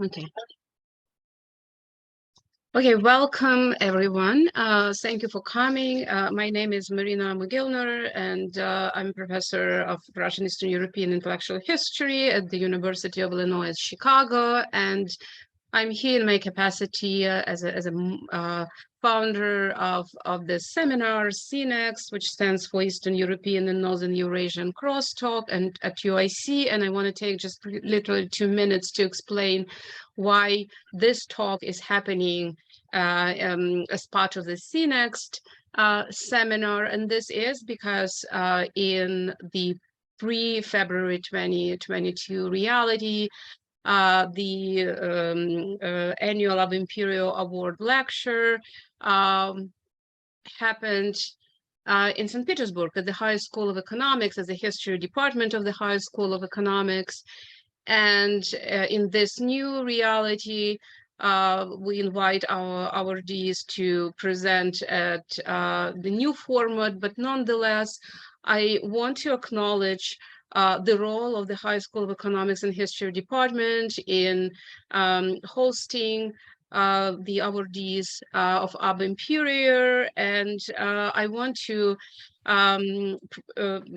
Okay. Okay, welcome everyone. Thank you for coming. My name is Marina Mogilner, and I'm a professor of Russian Eastern European Intellectual History at the University of Illinois at Chicago. And I'm here in my capacity as a founder of this seminar, CNEX, which stands for Eastern European and Northern Eurasian Crosstalk, and at UIC. And I want to take just literally 2 minutes to explain why this talk is happening as part of the CNEXT seminar. And this is because in the pre-February 2022 reality, the annual Imperio Award lecture happened in St. Petersburg at the High School of Economics, as the history department of the High School of Economics. And in this new reality, we invite our awardees to present at the new format, but nonetheless, I want to acknowledge the role of the High School of Economics and History Department in hosting the awardees of Imperio, and I want to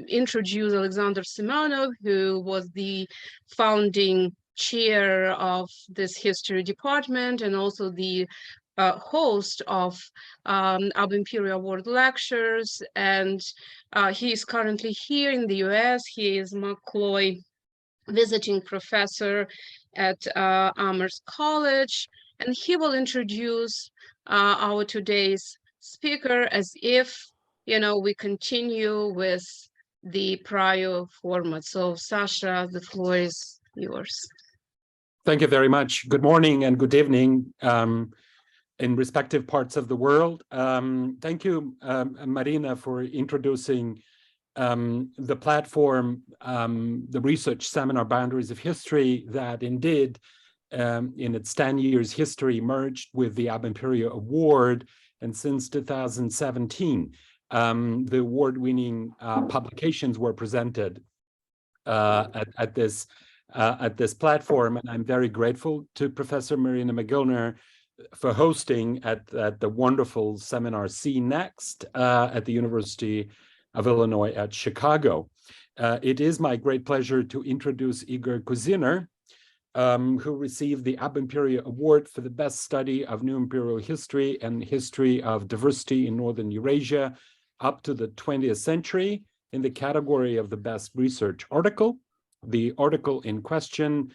introduce Alexander Simonov, who was the founding chair of this history department and also the host of Imperio Award lectures, and he is currently here in the US. He is McCloy visiting professor at Amherst College, and he will introduce our today's speaker as if, you know, we continue with the prior format. So Sasha, the floor is yours. Thank you very much. Good morning and good evening in respective parts of the world. Thank you, Marina, for introducing the platform, the research seminar Boundaries of History, that indeed in its 10 years history merged with the Imperio Award. And since 2017, the award-winning publications were presented at this platform. And I'm very grateful to Professor Marina Mogilner for hosting at the wonderful seminar CNEXT at the University of Illinois at Chicago. It is my great pleasure to introduce Igor Kuziner, who received the Imperio Award for the best study of New Imperial history and history of diversity in Northern Eurasia up to the 20th century in the category of the best research article. The article in question,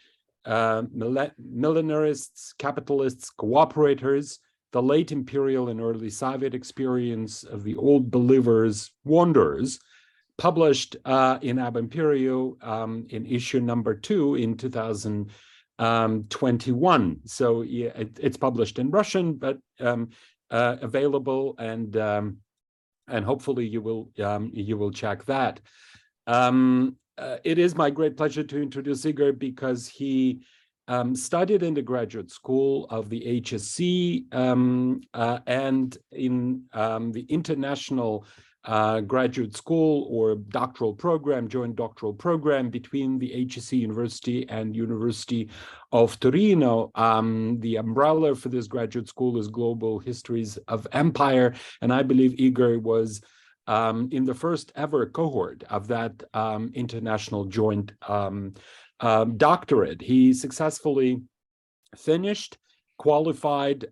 Millenarists, Capitalists, Cooperators, the Late Imperial and Early Soviet Experience of the Old Believers' Wanderers, published in Imperio in issue number 2 in 2021. So yeah, it's published in Russian, but available, and hopefully you will check that. It is my great pleasure to introduce Igor because he studied in the graduate school of the HSC and in the international graduate school or doctoral program, joint doctoral program between the HSC University and University of Torino. The umbrella for this graduate school is Global Histories of Empire, and I believe Igor was in the first ever cohort of that international joint doctorate. He successfully finished, qualified,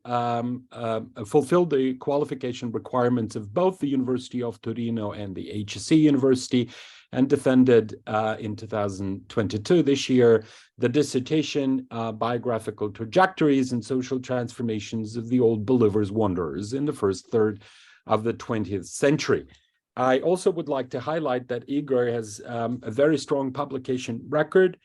fulfilled the qualification requirements of both the University of Torino and the HSC University, and defended in 2022, this year, the dissertation, Biographical Trajectories and Social Transformations of the Old Believers' Wanderers in the First Third of the 20th Century. I also would like to highlight that Igor has a very strong publication record.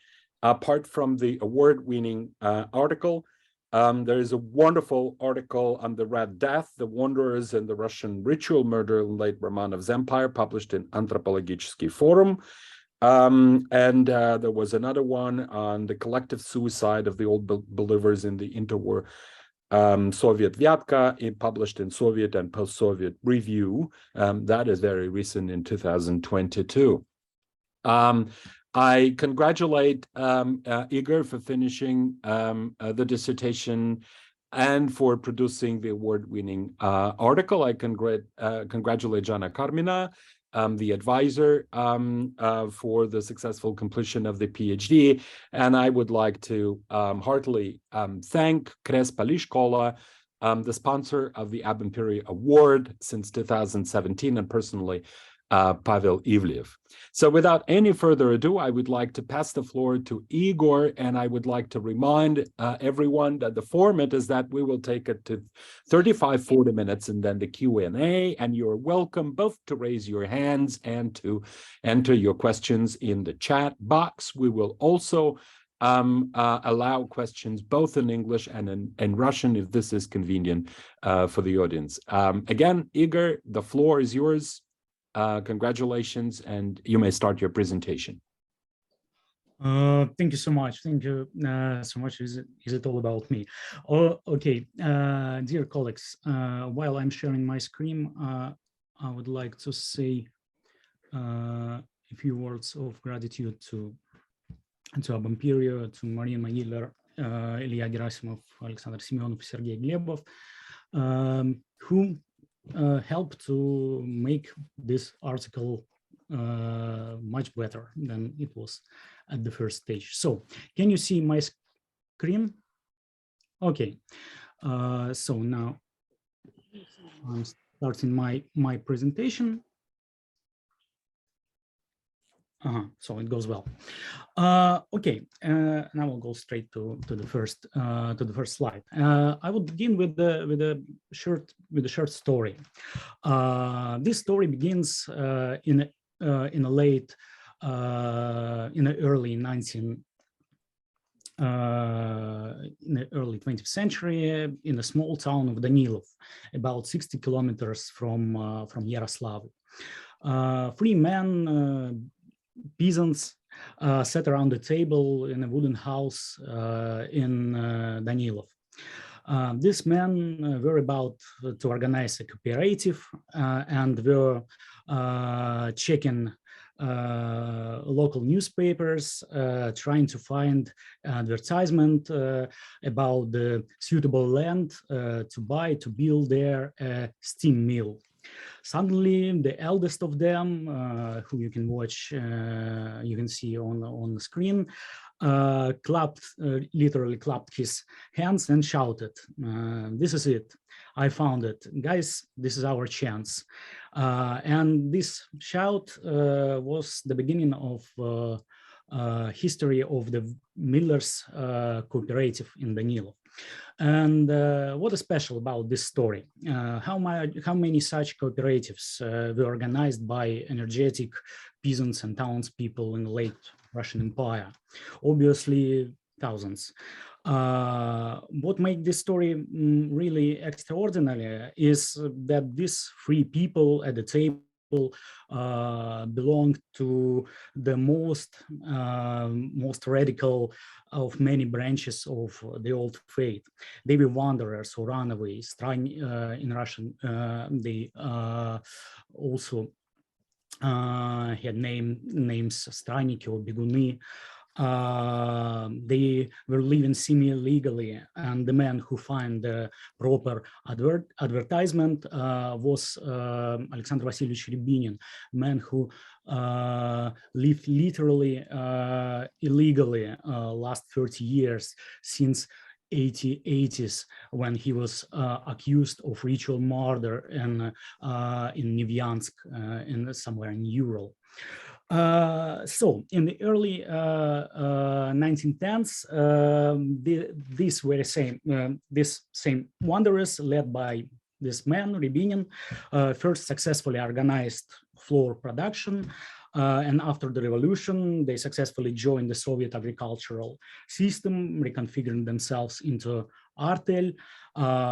Apart from the award-winning article, there is a wonderful article on the Red Death, the Wanderers and the Russian Ritual Murder in late Romanov's Empire, published in Anthropological Forum. And there was another one on the collective suicide of the Old Believers in the interwar Soviet Vyatka, published in Soviet and Post-Soviet Review. That is very recent in 2022. I congratulate Igor for finishing the dissertation and for producing the award-winning article. I congratulate Jana Karmina, the advisor for the successful completion of the PhD. And I would like to heartily thank Krespa Lishkola, the sponsor of the Imperio Award since 2017, and personally Pavel Ivlev. So without any further ado, I would like to pass the floor to Igor, and I would like to remind everyone that the format is that we will take it to 35, 40 minutes and then the Q&A, and you're welcome both to raise your hands and to enter your questions in the chat box. We will also allow questions both in English and in Russian if this is convenient for the audience. Again, Igor, the floor is yours. Congratulations, and you may start your presentation. Thank you so much. Thank you so much. Is it all about me? Oh, okay, dear colleagues, while I'm sharing my screen, I would like to say a few words of gratitude to Imperio, to Marina Magiller, Ilya Gerasimov, Alexander Semyonov, Sergei Glebov, who helped to make this article much better than it was at the first stage. So, can you see my screen? Okay, so now I'm starting my presentation. So it goes well. Okay, now we'll go straight to the first slide. I will begin with a short story. This story begins in the early 20th century in a small town of Danilov, about 60 kilometers from Yaroslavl. Three men, peasants, sat around the table in a wooden house in Danilov. These men were about to organize a cooperative and were checking local newspapers, trying to find advertisement about the suitable land to buy to build their steam mill. Suddenly, the eldest of them, who you can watch, you can see on the screen, literally clapped his hands and shouted, "This is it! I found it, guys! This is our chance!" And this shout was the beginning of history of the Millers cooperative in Danilov. And what is special about this story? How many such cooperatives were organized by energetic peasants and townspeople in the late Russian Empire? Obviously, thousands. What makes this story really extraordinary is that these three people at the table belong to the most radical of many branches of the old faith. They were wanderers or runaways. In Russian, they also had names straniki or biguny. They were living semi-legally, and the man who found the proper advertisement was Alexander Vasilievich Rybinin, man who lived literally illegally last 30 years, since 80s, when he was accused of ritual murder in Nevyansk, somewhere in Ural. So in the early 1910s, these same wanderers, led by this man Rybinin, first successfully organized flour production, and after the revolution, they successfully joined the Soviet agricultural system, reconfiguring themselves into artel,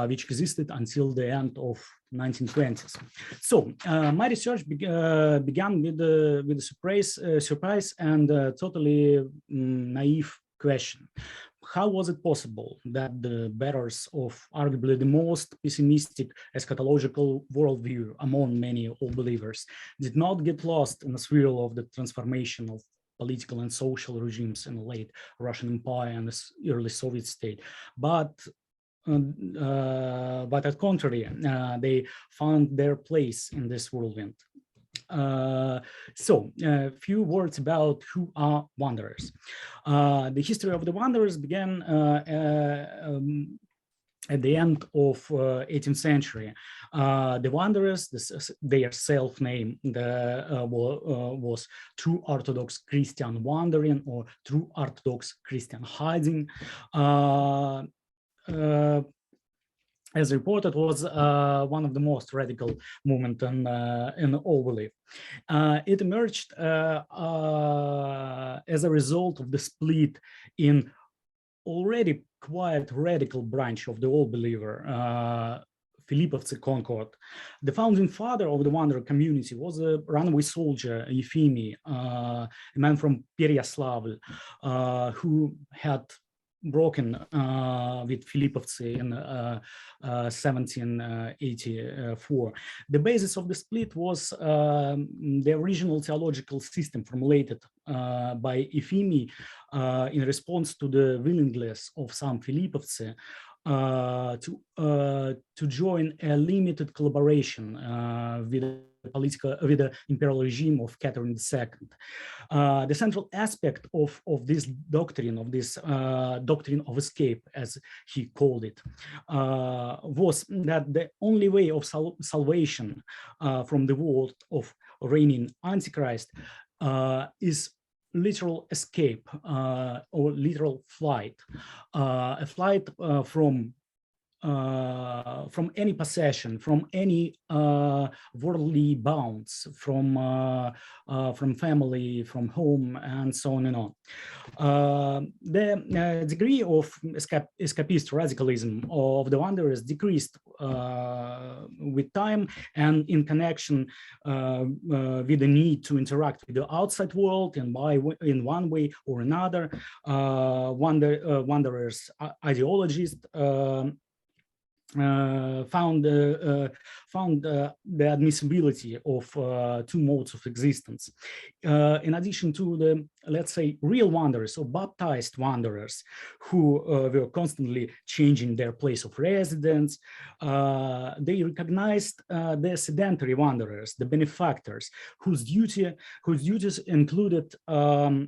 which existed until the end of 1920s. So my research began with a surprise and totally naive question. How was it possible that the bearers of arguably the most pessimistic eschatological worldview among many all believers did not get lost in the swirl of the transformation of political and social regimes in the late Russian Empire and the early Soviet state. But at contrary, they found their place in this whirlwind. So a few words about who are wanderers. The history of the wanderers began at the end of 18th century. The wanderers, their self-name was True Orthodox Christian Wandering or True Orthodox Christian Hiding. As reported, was one of the most radical movement in all belief. It emerged as a result of the split in already quite radical branch of the All Believer, Filipovцы Concord. The founding father of the wanderer community was a runaway soldier, Yefimi, a man from Pereyaslav, who had broken with Filipovцы in 1784. The basis of the split was the original theological system formulated by Yefimi in response to the willingness of some Filipovцы to join a limited collaboration with the imperial regime of Catherine II. The central aspect of this doctrine, doctrine of escape, as he called it, was that the only way of salvation from the world of reigning Antichrist is literal escape or literal flight, a flight from any possession, from any worldly bounds, from family, from home, and so on and on. The degree of escapist radicalism of the wanderers decreased with time, and in connection with the need to interact with the outside world, and in one way or another, wanderers, ideologists, found the admissibility of two modes of existence. In addition to the, let's say, real wanderers or baptized wanderers who were constantly changing their place of residence, they recognized the sedentary wanderers, the benefactors, whose duties included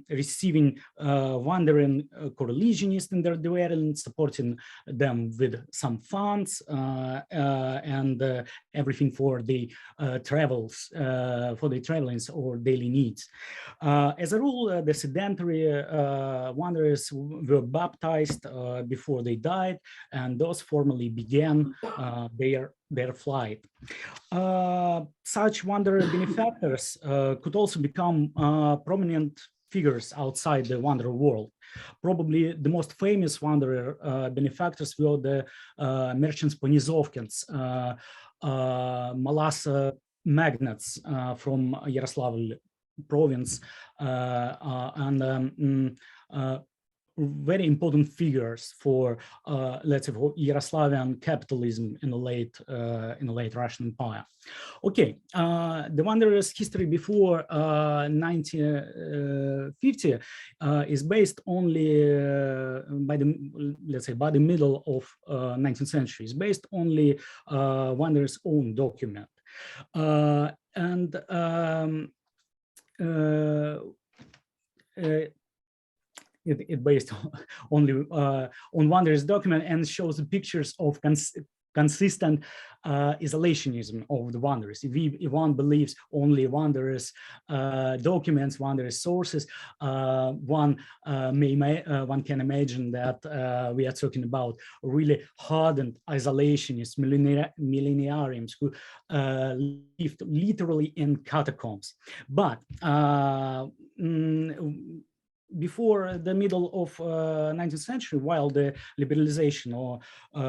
receiving wandering co-religionists in their dwelling, supporting them with some funds, and everything for the travels, for the travelings or daily needs. As a rule, the sedentary wanderers were baptized before they died, and thus formally began their flight. Such wanderer benefactors could also become prominent figures outside the wanderer world. Probably the most famous wanderer benefactors were the merchants Ponizovkins, Malassa magnates from Yaroslavl province, and very important figures for, let's say, for Yaroslavian capitalism in the late Russian Empire. Okay, the wanderers' history before 1950 is based only by the, let's say, by the middle of 19th century. It's based only wanderers' own document, it based only on wanderers' document and shows the pictures of consistent isolationism of the wanderers. If one believes only wanderers' documents, wanderers' sources, one can imagine that we are talking about really hardened isolationists, millenarians who lived literally in catacombs. But before the middle of 19th century, while the liberalization or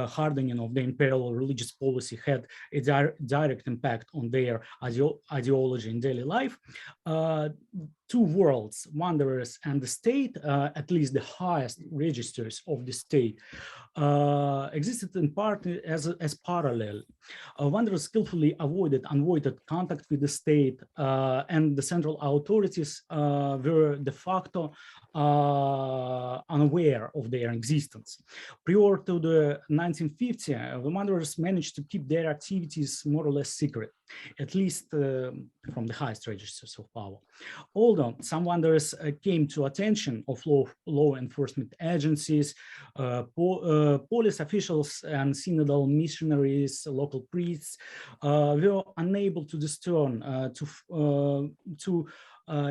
hardening of the imperial religious policy had a direct impact on their ideology in daily life, two worlds, wanderers and the state, at least the highest registers of the state, existed in part as parallel. Wanderers skillfully avoided unavoided contact with the state, and the central authorities were de facto unaware of their existence. Prior to the 1950, the wanderers managed to keep their activities more or less secret, at least from the highest registers of power. Although some wanderers came to attention of law enforcement agencies, police officials and synodal missionaries, local priests were unable to discern to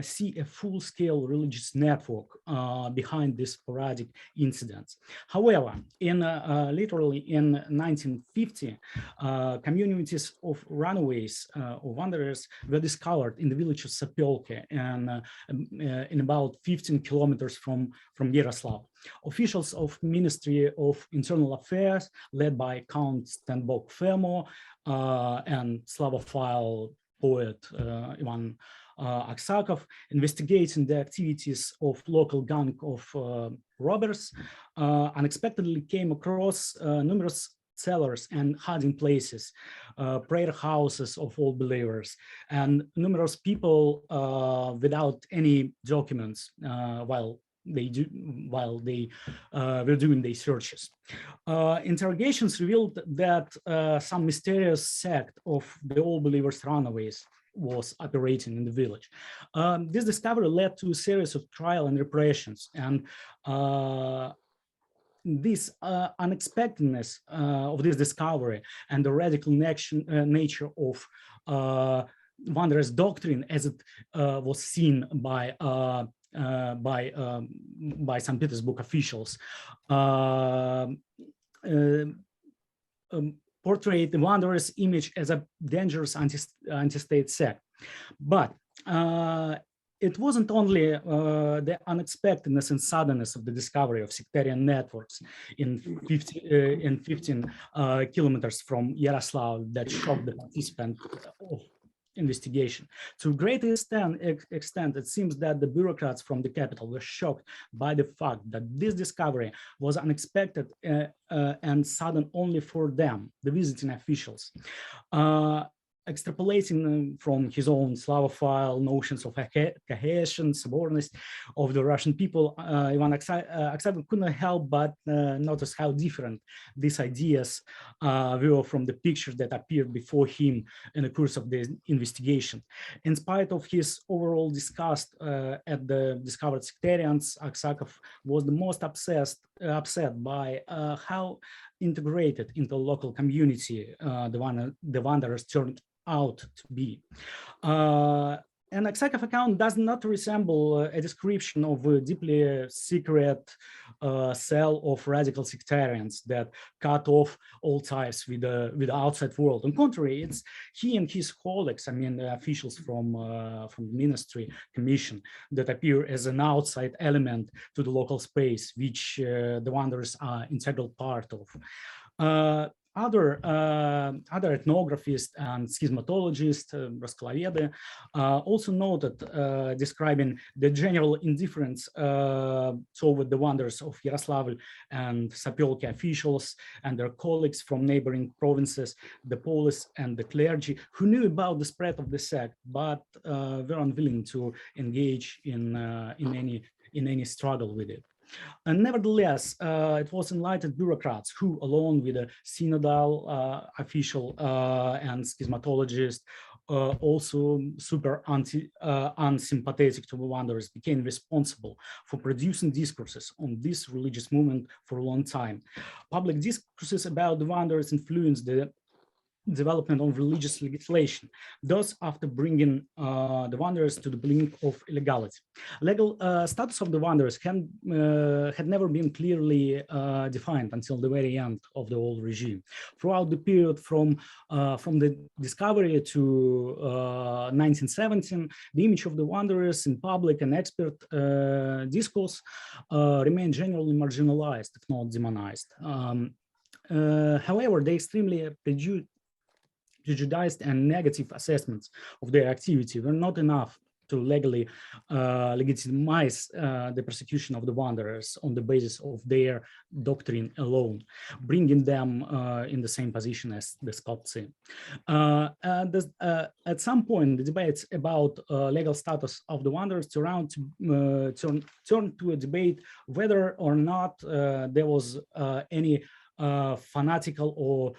see a full-scale religious network behind these sporadic incidents. However, literally in 1950, communities of runaways or wanderers were discovered in the village of Sapelke and in about 15 kilometers from Yaroslav. Officials of Ministry of Internal Affairs, led by Count Stenbok Femo and Slavophile poet Ivan Aksakov, investigating the activities of local gang of robbers, unexpectedly came across numerous cellars and hiding places, prayer houses of all believers, and numerous people without any documents while they were doing their searches. Interrogations revealed that some mysterious sect of the all believers runaways was operating in the village. This discovery led to a series of trial and repressions, and this unexpectedness of this discovery and the radical nature of Wanderer's doctrine, as it was seen by St. Petersburg officials, portrayed the Wanderer's image as a dangerous anti-state sect. But it wasn't only the unexpectedness and suddenness of the discovery of sectarian networks in 15 kilometers from Yaroslav that shocked the participants of investigation. To a great extent, it seems that the bureaucrats from the capital were shocked by the fact that this discovery was unexpected and sudden only for them, the visiting officials. Extrapolating from his own Slavophile notions of cohesion, subordinacy of the Russian people, Ivan Aksakov couldn't help but notice how different these ideas were from the pictures that appeared before him in the course of the investigation. In spite of his overall disgust at the discovered sectarians, Aksakov was the most upset by how integrated into the local community the wanderers turned out to be. An Aksakov account does not resemble a description of a deeply secret cell of radical sectarians that cut off all ties with the outside world. On the contrary, it's he and his colleagues, I mean, the officials from the Ministry Commission, that appear as an outside element to the local space, which the wanderers are an integral part of. Other ethnographists and schismatologists, Raskolovedi, also noted, describing the general indifference toward the wanderers of Yaroslavl and Sapelke officials and their colleagues from neighboring provinces, the police and the clergy, who knew about the spread of the sect, but were unwilling to engage in any struggle with it. And nevertheless, it was enlightened bureaucrats who, along with the synodal official and schismatologists, also super unsympathetic to the wanderers, became responsible for producing discourses on this religious movement for a long time. Public discourses about the wanderers influenced the development of religious legislation, thus after bringing the wanderers to the brink of illegality. Legal status of the wanderers had never been clearly defined until the very end of the old regime. Throughout the period from the discovery to 1917, the image of the wanderers in public and expert discourse remained generally marginalized, if not demonized. However, the extremely prejudiced and negative assessments of their activity were not enough legally legitimize the persecution of the wanderers on the basis of their doctrine alone, bringing them in the same position as the Skopje. At some point, the debates about legal status of the wanderers turned to a debate whether or not there was any fanatical or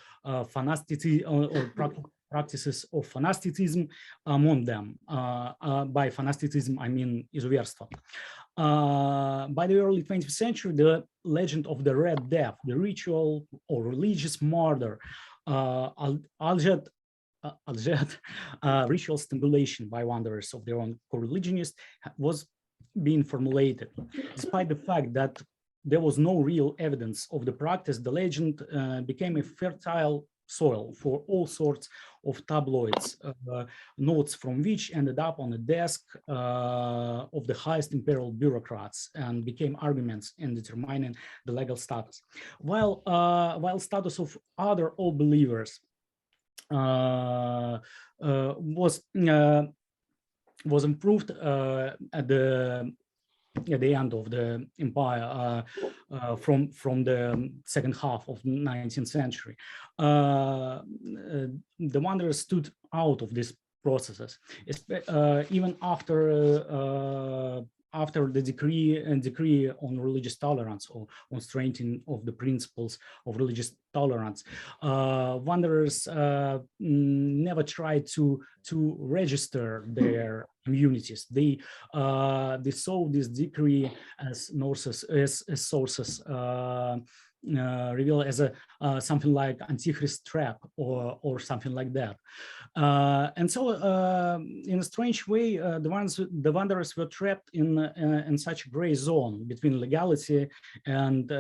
practices of fanaticism among them. By fanaticism, I mean izuvierstvo. By the early 20th century, the legend of the Red Death, the ritual or religious murder, alleged ritual stimulation by wanderers of their own co-religionists was being formulated. Despite the fact that there was no real evidence of the practice, the legend became a fertile soil for all sorts of tabloids, notes from which ended up on the desk of the highest imperial bureaucrats and became arguments in determining the legal status. While status of other all believers was improved at the end of the empire from the second half of the 19th century. The wanderers stood out of these processes, even after the decree on religious tolerance or on strengthening of the principles of religious tolerance. Wanderers never tried to register their communities. They saw this decree as sources revealed as something like Antichrist trap or something like that. And so in a strange way, the wanderers were trapped in such a gray zone between legality and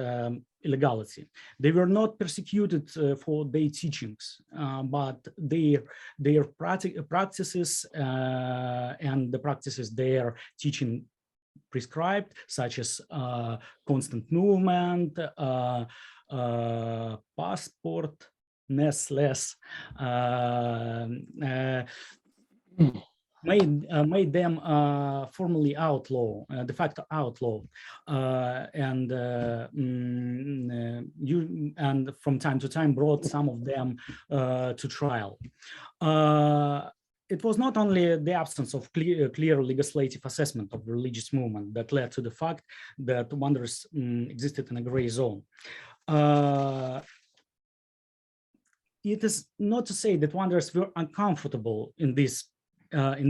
illegality. They were not persecuted for their teachings, but their practices and the practices their teaching prescribed, such as constant movement, passportless, made them formally outlaw, de facto outlaw, and from time to time brought some of them to trial. It was not only the absence of clear legislative assessment of the religious movement that led to the fact that wanderers existed in a gray zone. It is not to say that wanderers were uncomfortable in this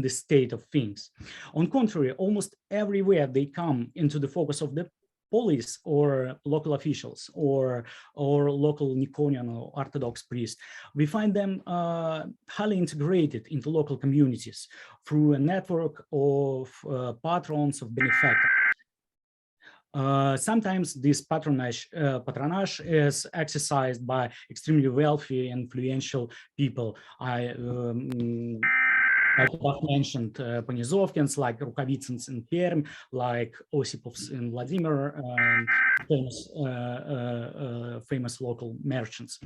state of things. On contrary, almost everywhere they come into the focus of the police or local officials or local Nikonian or Orthodox priests, we find them highly integrated into local communities through a network of patrons, of benefactors. Sometimes this patronage is exercised by extremely wealthy, influential people. I have mentioned Ponizovkins, like Rukavitsins in Perm, like Osipovs in Vladimir, famous local merchants.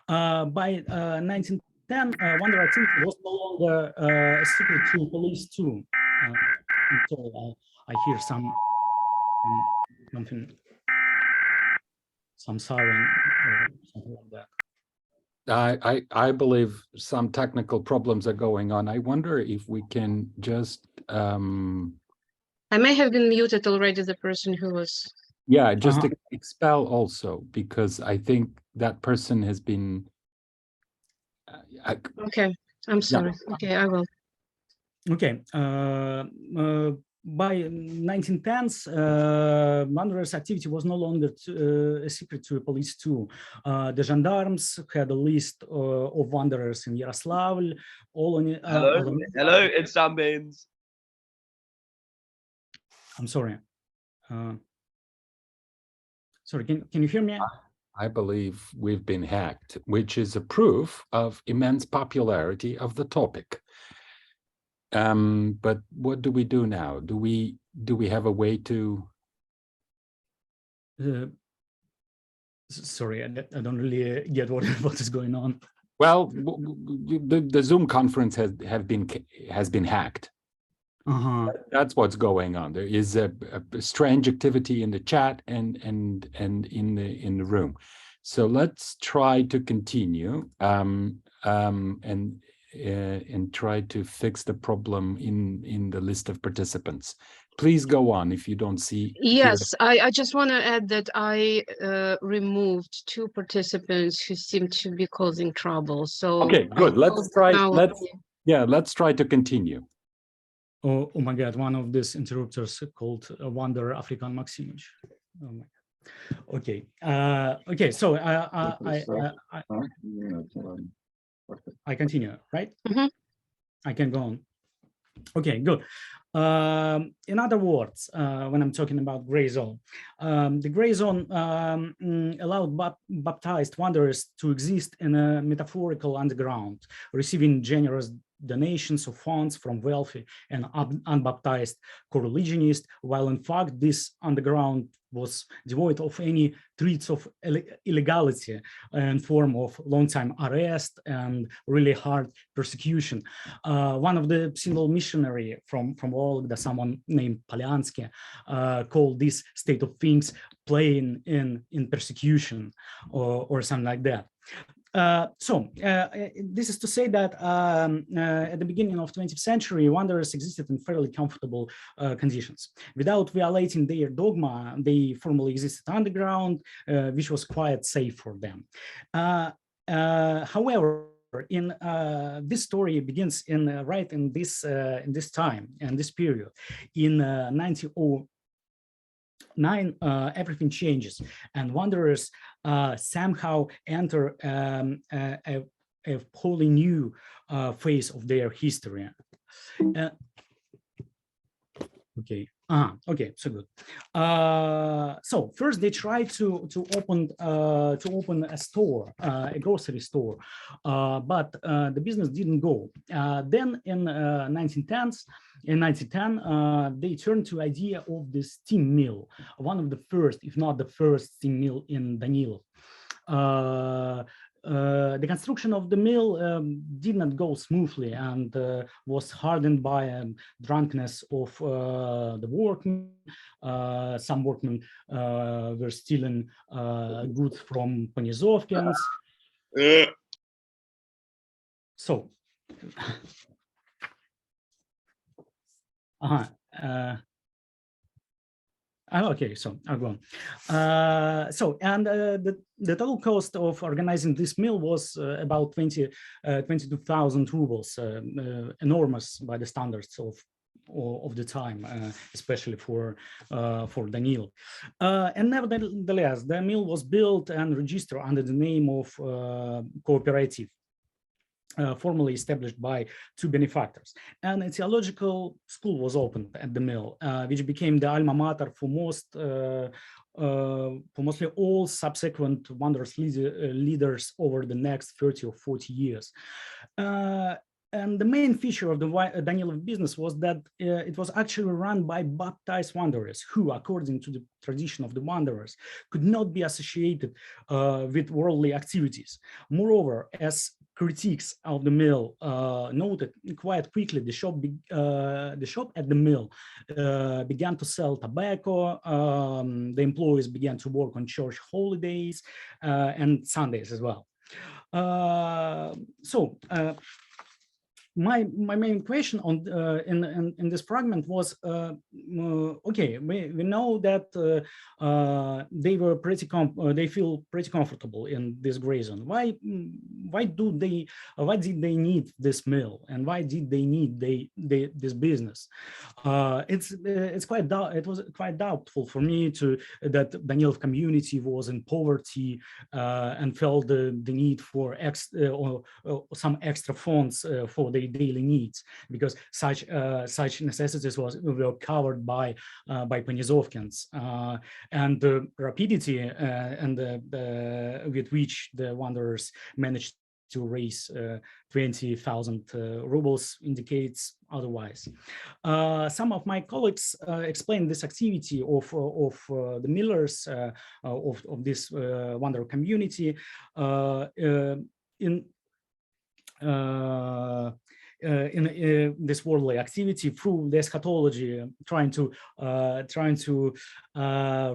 By 1910, wanderer activity was no longer a secret to police too. Until I hear something, some siren or something like that. I believe some technical problems are going on. I wonder if we can just I may have been muted already, the person who was. Yeah, just expel also, because I think that person has been Okay, I'm sorry. Yeah. Okay, I will. Okay. By 1910s, wanderers' activity was no longer a secret to police too. The gendarmes had a list of wanderers in Yaroslavl. Hello, it's Sam Baines. I'm sorry. Sorry, can you hear me? I believe we've been hacked, which is a proof of immense popularity of the topic. But what do we do now? Do we have a way to? Sorry, I don't really get what is going on. Well, the Zoom conference has been hacked. That's what's going on. There is a strange activity in the chat and in the room. So let's try to continue and try to fix the problem in the list of participants. Please go on if you don't see. Yes, I just want to add that I removed 2 participants who seem to be causing trouble. So okay, good. Let's try. Let's try to continue. Oh my God! One of these interrupters called Wander African Maximich. Oh my God. Okay. Okay. So I continue, right? Mm-hmm. I can go on. Okay, good. In other words, when I'm talking about gray zone, the gray zone allowed baptized wanderers to exist in a metaphorical underground, receiving generous donations of funds from wealthy and unbaptized co-religionists, while in fact this underground was devoid of any threats of illegality in form of long-time arrest and really hard persecution. One of the single missionary from Volga, someone named Polyansky, called this state of things playing in persecution or something like that. This is to say that at the beginning of 20th century, wanderers existed in fairly comfortable conditions. Without violating their dogma, they formally existed underground, which was quite safe for them. However, this story begins right in this time and this period. In 1909, everything changes, and wanderers somehow enter a wholly new phase of their history. Okay. Okay, so good. So first they tried to open a store, a grocery store, but the business didn't go. Then in 1910s, they turned to idea of the steam mill, one of the first, if not the first, steam mill in Danilov. The construction of the mill did not go smoothly and was hardened by drunkenness of the workmen. Some workmen were stealing goods from Ponizovkins. So, okay, so I'll go on. The total cost of organizing this mill was about 22,000 rubles, enormous by the standards of the time, especially for Danil. And nevertheless, the mill was built and registered under the name of cooperative. Formally established by 2 benefactors, and a theological school was opened at the mill, which became the alma mater for mostly all subsequent wanderers leaders over the next 30 or 40 years. And the main feature of the Danilov business was that it was actually run by baptized wanderers who, according to the tradition of the wanderers, could not be associated with worldly activities. Moreover, as critiques of the mill noted, quite quickly the shop at the mill began to sell tobacco. The employees began to work on church holidays and Sundays as well. My main question on in this fragment was okay, we know that they feel pretty comfortable in this gray zone. Why did they need this mill, and why did they need this business? It was quite doubtful for me that Danilov community was in poverty and felt the need for some extra funds for their daily needs, because such necessities were covered by Ponizovkins, and the rapidity and with which the wanderers managed to raise 20,000 rubles indicates otherwise. Some of my colleagues explained this activity of the millers of this wanderer community in this worldly activity through the eschatology, trying to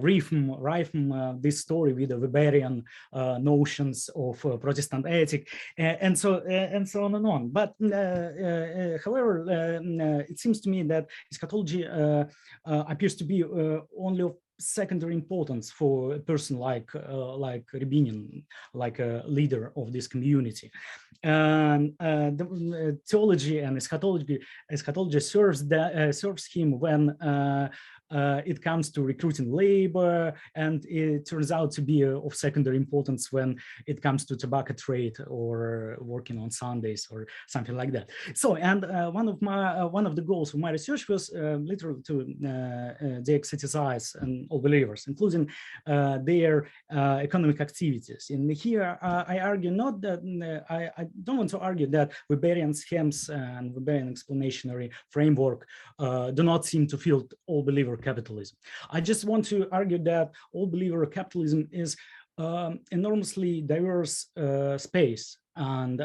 rhythm this story with the Weberian notions of Protestant ethic, and so on and on. But however, it seems to me that eschatology appears to be only of secondary importance for a person like Rябinin, like a leader of this community. And the theology and eschatology serves him when it comes to recruiting labor, and it turns out to be of secondary importance when it comes to tobacco trade or working on Sundays or something like that. So, and one of the goals of my research was literally to de-exoticize all believers, including their economic activities. And here I argue not that I don't want to argue that Weberian schemes and Weberian explanatory framework do not seem to fill all believer capitalism. I just want to argue that all believer capitalism is enormously diverse space, and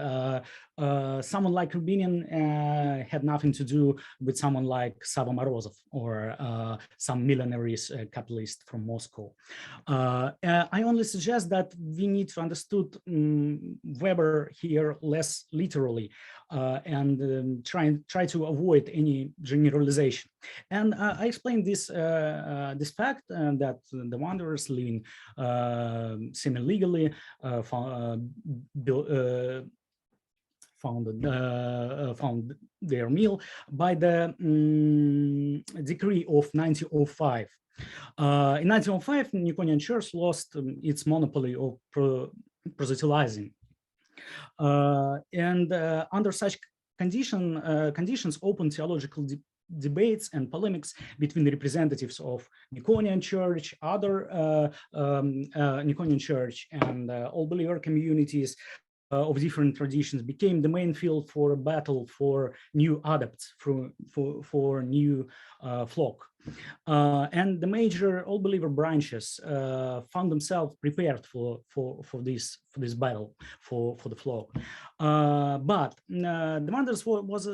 someone like Rябinin had nothing to do with someone like Sava Morozov or some millionaires capitalist from Moscow. I only suggest that we need to understood Weber here less literally and try to avoid any generalization. And I explained this this fact that the wanderers living semi-legally found their meal by the decree of 1905. In 1905, Niconian Church lost its monopoly of proselytizing, and under such conditions, open theological debates and polemics between the representatives of Niconian Church, other Niconian Church, and all believer communities of different traditions became the main field for a battle for new adepts, for new flock. And the major all believer branches found themselves prepared for this battle for the flock. But the Manders was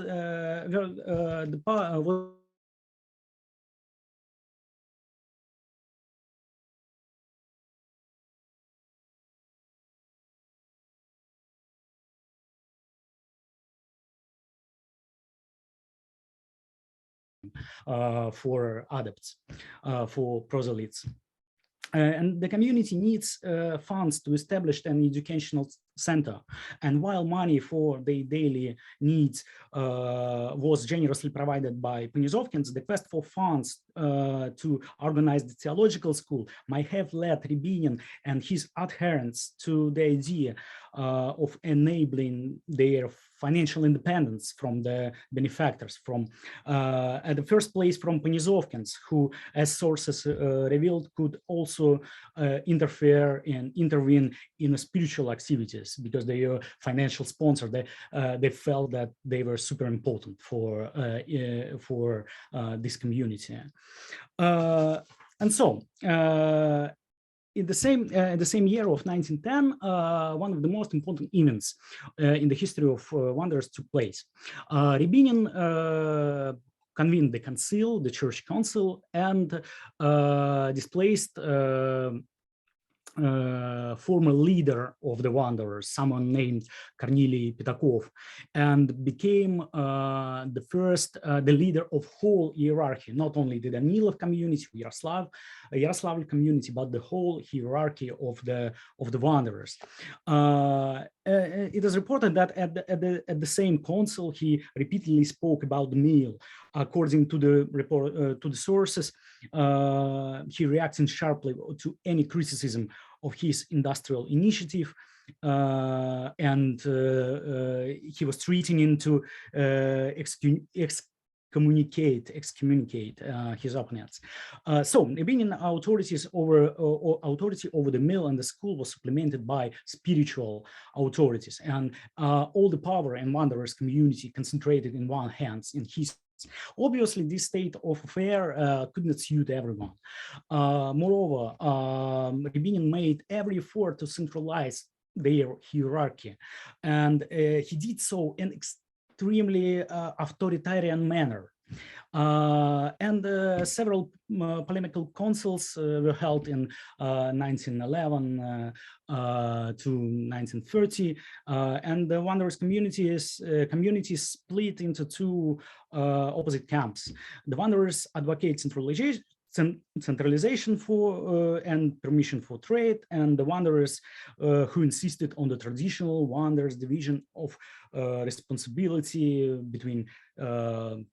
for adepts, for proselytes. And the community needs funds to establish an educational center. And while money for their daily needs was generously provided by Ponizovkins, the quest for funds to organize the theological school might have led Rябinin and his adherents to the idea of enabling their financial independence from the benefactors, from at the first place from Ponizovkins, who, as sources revealed, could also intervene in spiritual activities because they are financial sponsor. They felt that they were super important for this community, and so. In the same year of 1910, one of the most important events in the history of wonders took place. Rябinin convened the council, the church council, and displaced former leader of the Wanderers, someone named Kornily Petakov, and became the leader of whole hierarchy, not only the Danilov community, Yaroslavl community, but the whole hierarchy of the Wanderers. It is reported that at the same council, he repeatedly spoke about the meal. According to the report, to the sources, he reacted sharply to any criticism of his industrial initiative, and he was threatening to excommunicate his opponents. So Rябinin authority over the mill and the school was supplemented by spiritual authorities, and all the power in Wanderers community concentrated in one hands, in his. Obviously, this state of affair could not suit everyone. Moreover, Rябinin made every effort to centralize their hierarchy, and he did so in extremely authoritarian manner. Several polemical councils were held in 1911 to 1930, and the Wanderers community split into two opposite camps. The Wanderers advocate centralization for and permission for trade, and the Wanderers who insisted on the traditional Wanderers division of responsibility between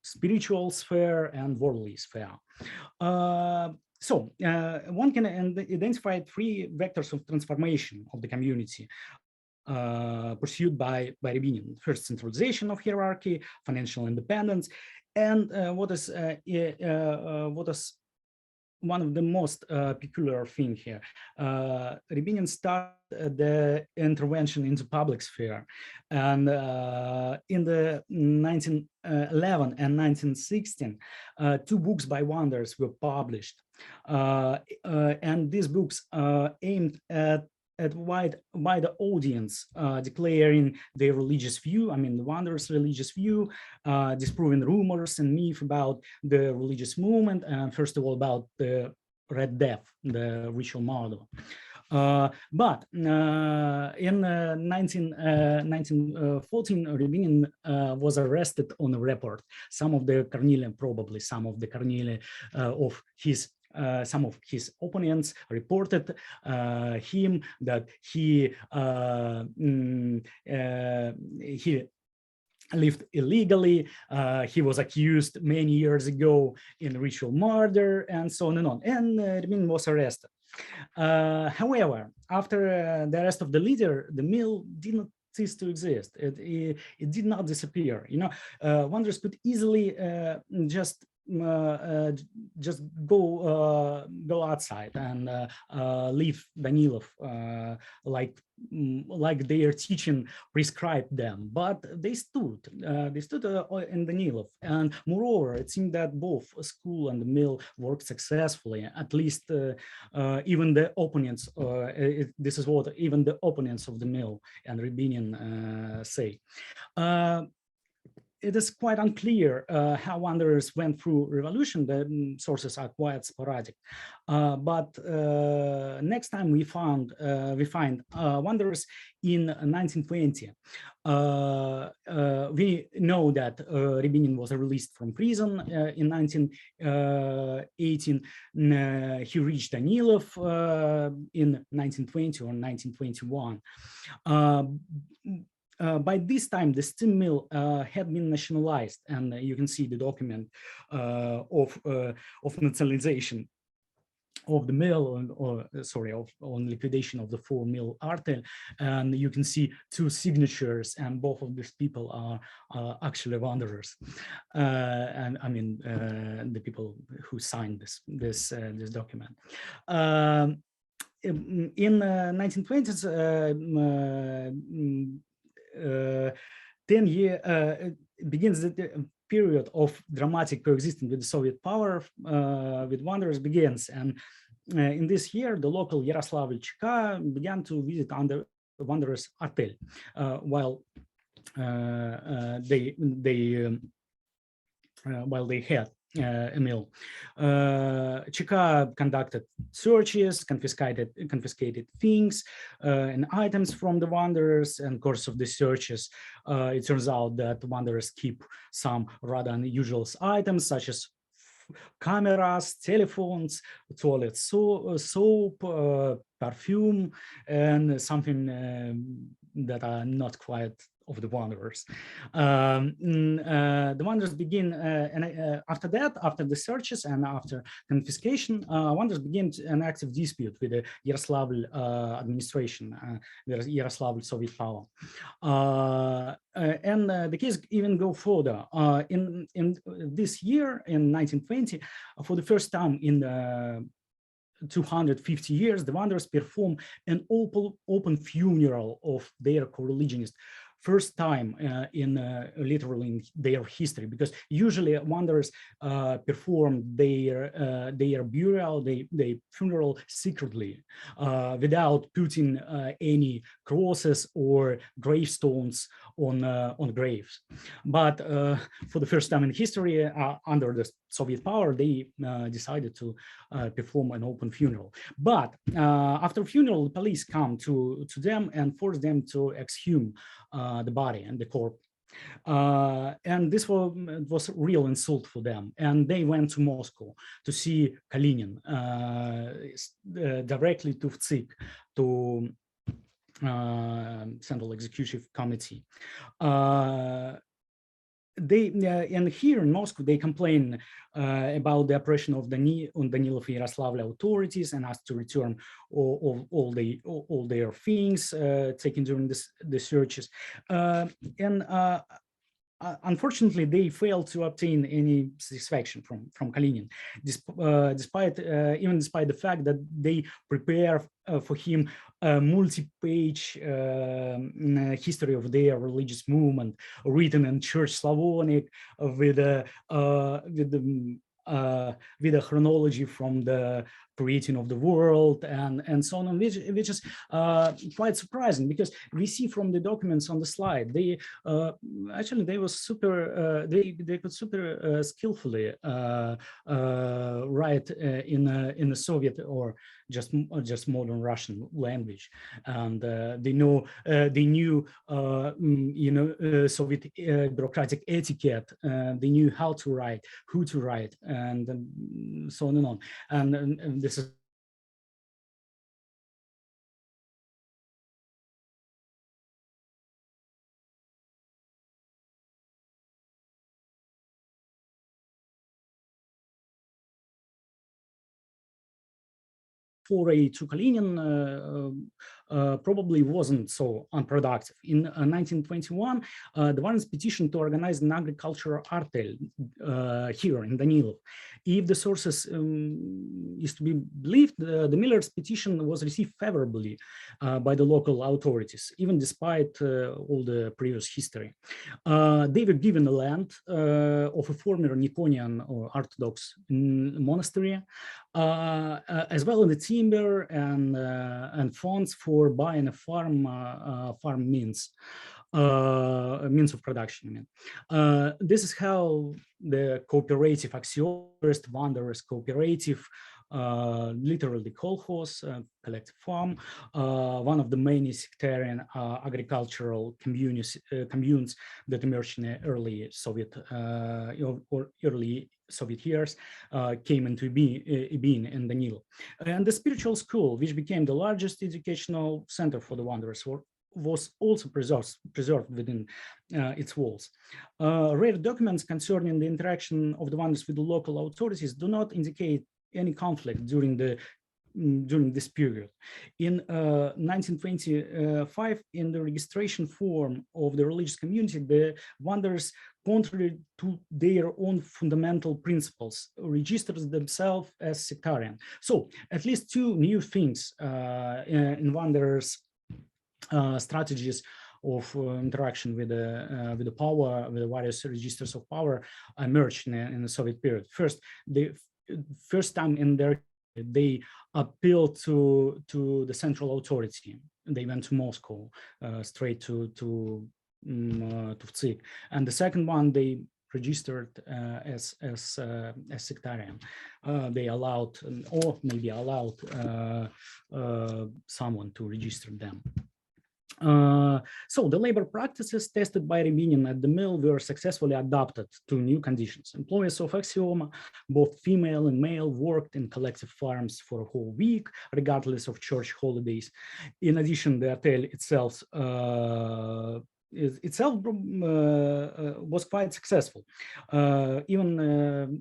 spiritual sphere and worldly sphere. One can identify three vectors of transformation of the community pursued by Rябinin. First, centralization of hierarchy, financial independence, and what is one of the most peculiar thing here. Rябinin started the intervention into public sphere, and in the 1911 and 1916, two books by Wanderers were published, and these books aimed at wider audience, declaring their religious view, I mean the Wanderers' religious view, disproving rumors and myths about the religious movement, and first of all about the Red Death, the ritual murder. But in 1914, Rябinin was arrested on a report. Some of the carnelian, probably some of the carnelian of his some of his opponents reported him that he lived illegally. He was accused many years ago in ritual murder, and so on and on. And Rябinin was arrested. However, after the arrest of the leader, the mill did not cease to exist. It did not disappear. You know, Wanderers could easily just go outside and leave Danilov like their teaching prescribed them, but they stood in Danilov, and moreover it seemed that both school and the mill worked successfully, at least even the opponents, this is what even the opponents of the mill and Rябinin say. It is quite unclear how Wanderers went through revolution. The sources are quite sporadic. But next time we find Wanderers in 1920. We know that Rябinin was released from prison in 1918. He reached Danilov in 1920 or 1921. By this time, the steam mill had been nationalized, and you can see the document of nationalization of the mill, on liquidation of the 4 mill artel, and you can see 2 signatures, and both of these people are actually Wanderers, and I mean the people who signed this document. In 1920s, 10 years begins the period of dramatic coexistence with the Soviet power, with Wanderers begins, and in this year, the local Yaroslavl ČK began to visit under Wanderers artel, while they had a mill. ČK conducted searches, confiscated things and items from the Wanderers. And course of the searches, it turns out that Wanderers keep some rather unusual items, such as cameras, telephones, toilet soap, perfume, and something that are not quite of the Wanderers. The Wanderers begin, and after that, after the searches and after confiscation, Wanderers begin an active dispute with the Yaroslavl administration, the Yaroslavl Soviet power. And the case even go further. In this year, in 1920, for the first time in 250 years, the Wanderers perform an open funeral of their co-religionist first time literally in their history, because usually wanderers perform their burial, their funeral secretly, without putting any crosses or gravestones on graves. But for the first time in history, under the Soviet power, they decided to perform an open funeral. But after funeral, the police come to them and force them to exhume the body and the corpse. And this was real insult for them. And they went to Moscow to see Kalinin, directly to Vtsik, to Central Executive Committee. And here in Moscow, they complain about the oppression of Danilov and Yaroslavl authorities and asked to return all their things taken during the searches. Unfortunately, they failed to obtain any satisfaction from Kalinin, despite the fact that they prepare for him a multi-page history of their religious movement, written in Church Slavonic, with a chronology from the creating of the world and so on, which is quite surprising, because we see from the documents on the slide, they actually they was super they could super skillfully write in the Soviet or just modern Russian language, and they knew Soviet bureaucratic etiquette. They knew how to write, who to write, and so on and on. And this is foray to Kalinin probably wasn't so unproductive. In 1921, the Warren's petition to organize an agricultural artel here in Danilov. If the sources is to be believed, the Miller's petition was received favorably by the local authorities, even despite all the previous history. They were given the land of a former Nikonian or Orthodox monastery, as well as the timber and funds for buying a farm means of production. This is how the cooperative axiom, first wanderers cooperative, literally kolkhoz, collective farm, one of the many sectarian agricultural communes that emerged in the early Soviet or early Soviet years, came into being in Danilov. And the spiritual school, which became the largest educational center for the wanderers, was also preserved within its walls. Rare documents concerning the interaction of the wanderers with the local authorities do not indicate any conflict during this period. In 1925, in the registration form of the religious community, the wanderers, contrary to their own fundamental principles, registered themselves as sectarian. So at least two new things in wanderers' strategies of interaction with the power, with the various registers of power, emerged in the Soviet period. First, the first time in their they appealed to the central authority. They went to Moscow, straight to Vtsik, and the second one they registered as sectarian. They allowed, or maybe allowed, someone to register them. So the labor practices tested by Rябinin at the mill were successfully adapted to new conditions. Employees of Axioma, both female and male, worked in collective farms for a whole week, regardless of church holidays. In addition, the hotel itself was quite successful. Even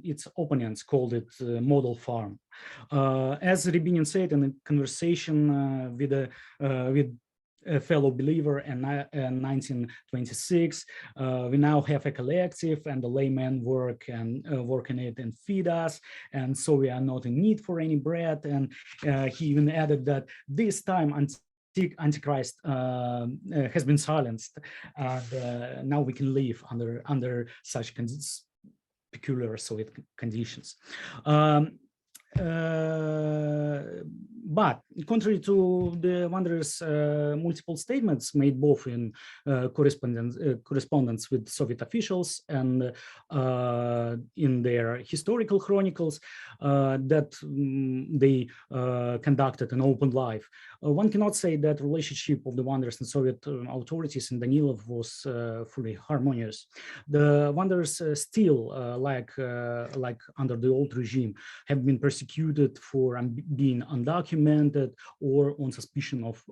its opponents called it model farm. As Rябinin said in a conversation with a fellow believer in 1926, we now have a collective, and the laymen work in it and feed us, and so we are not in need for any bread. And he even added that this time, until Antichrist has been silenced, and now we can live under such peculiar Soviet conditions. But contrary to the Wanderer's multiple statements made both in correspondence with Soviet officials and in their historical chronicles that they conducted an open life, one cannot say that relationship of the Wanderers and Soviet authorities in Danilov was fully harmonious. The Wanderers still, like under the old regime, have been persecuted for being undocumented or on suspicion of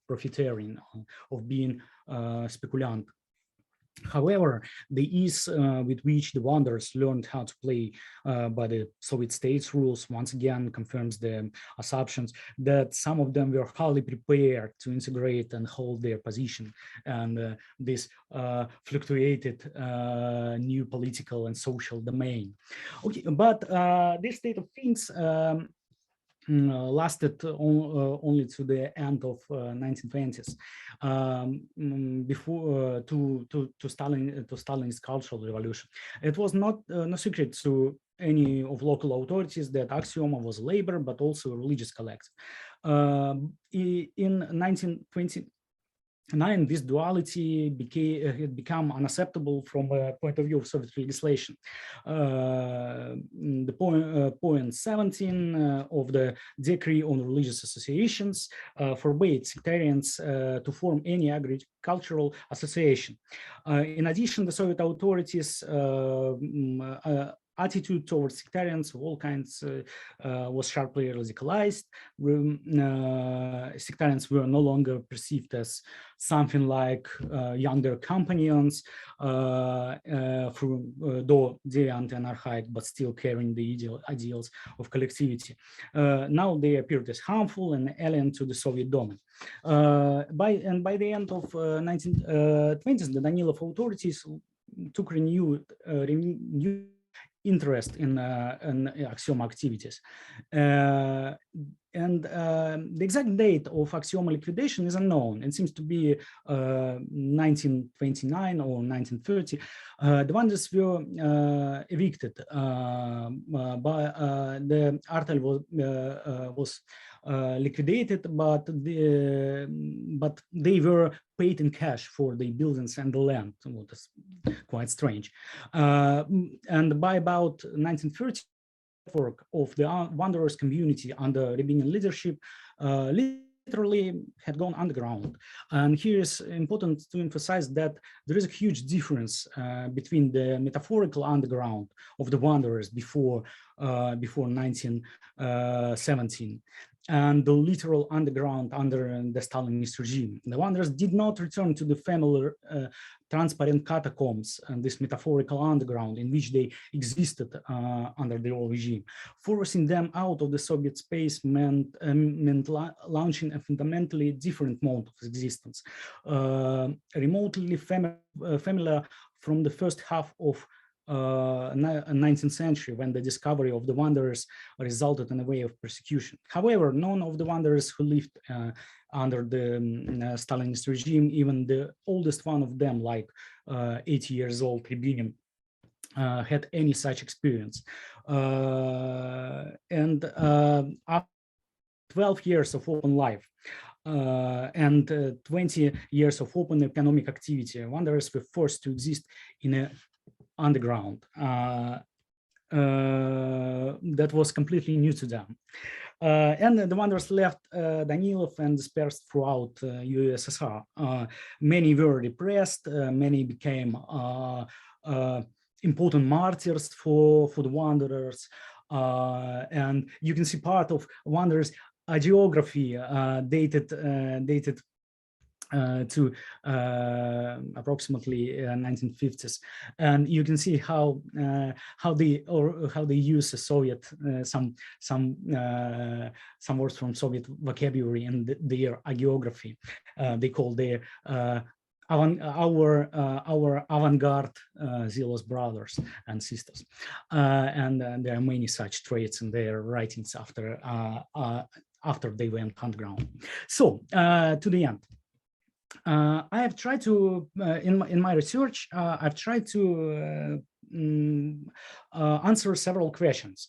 profiteering, of being speculant. However, the ease with which the Wanderers learned how to play by the Soviet state's rules once again confirms the assumptions that some of them were highly prepared to integrate and hold their position, and this fluctuated new political and social domain. Okay, but this state of things lasted only to the end of 1920s, before to Stalin's Cultural Revolution. It was not no secret to any of local authorities that Axioma was labor, but also a religious collective. In 1929, this duality had become unacceptable from a point of view of Soviet legislation. The point 17 of the Decree on Religious Associations forbade sectarians to form any agricultural association. In addition, the Soviet authorities attitude towards sectarians of all kinds was sharply radicalized. Sectarians were no longer perceived as something like younger companions, though deviant and archaic, but still carrying the ideals of collectivity. Now they appeared as harmful and alien to the Soviet domain. By the end of 1920s, the Danilov authorities took renewed interest in Axioma activities. And the exact date of Axioma liquidation is unknown. It seems to be 1929 or 1930. The Wanderers were evicted. The Artel was liquidated, but they were paid in cash for the buildings and the land, what is quite strange. And by about 1930, network of the Wanderers community under Rabinin leadership literally had gone underground. And here is important to emphasize that there is a huge difference between the metaphorical underground of the Wanderers before 1917 and the literal underground under the Stalinist regime. The Wanderers did not return to the familiar transparent catacombs and this metaphorical underground in which they existed under the old regime. Forcing them out of the Soviet space meant launching a fundamentally different mode of existence, remotely familiar from the first half of 19th century, when the discovery of the Wanderers resulted in a way of persecution. However, none of the Wanderers who lived under the Stalinist regime, even the oldest one of them, like 80 years old Rabinin, had any such experience. And after 12 years of open life, and 20 years of open economic activity, Wanderers were forced to exist in a underground that was completely new to them. And the Wanderers left Danilov and dispersed throughout USSR. Many were repressed, many became important martyrs for the Wanderers. And you can see part of Wanderers' hagiography dated to approximately 1950s, and you can see how they use the Soviet some words from Soviet vocabulary in their hagiography. They call their our avant-garde zealous brothers and sisters, and there are many such traits in their writings after after they went underground. So to the end. I have tried to, in my research, I've tried to answer several questions,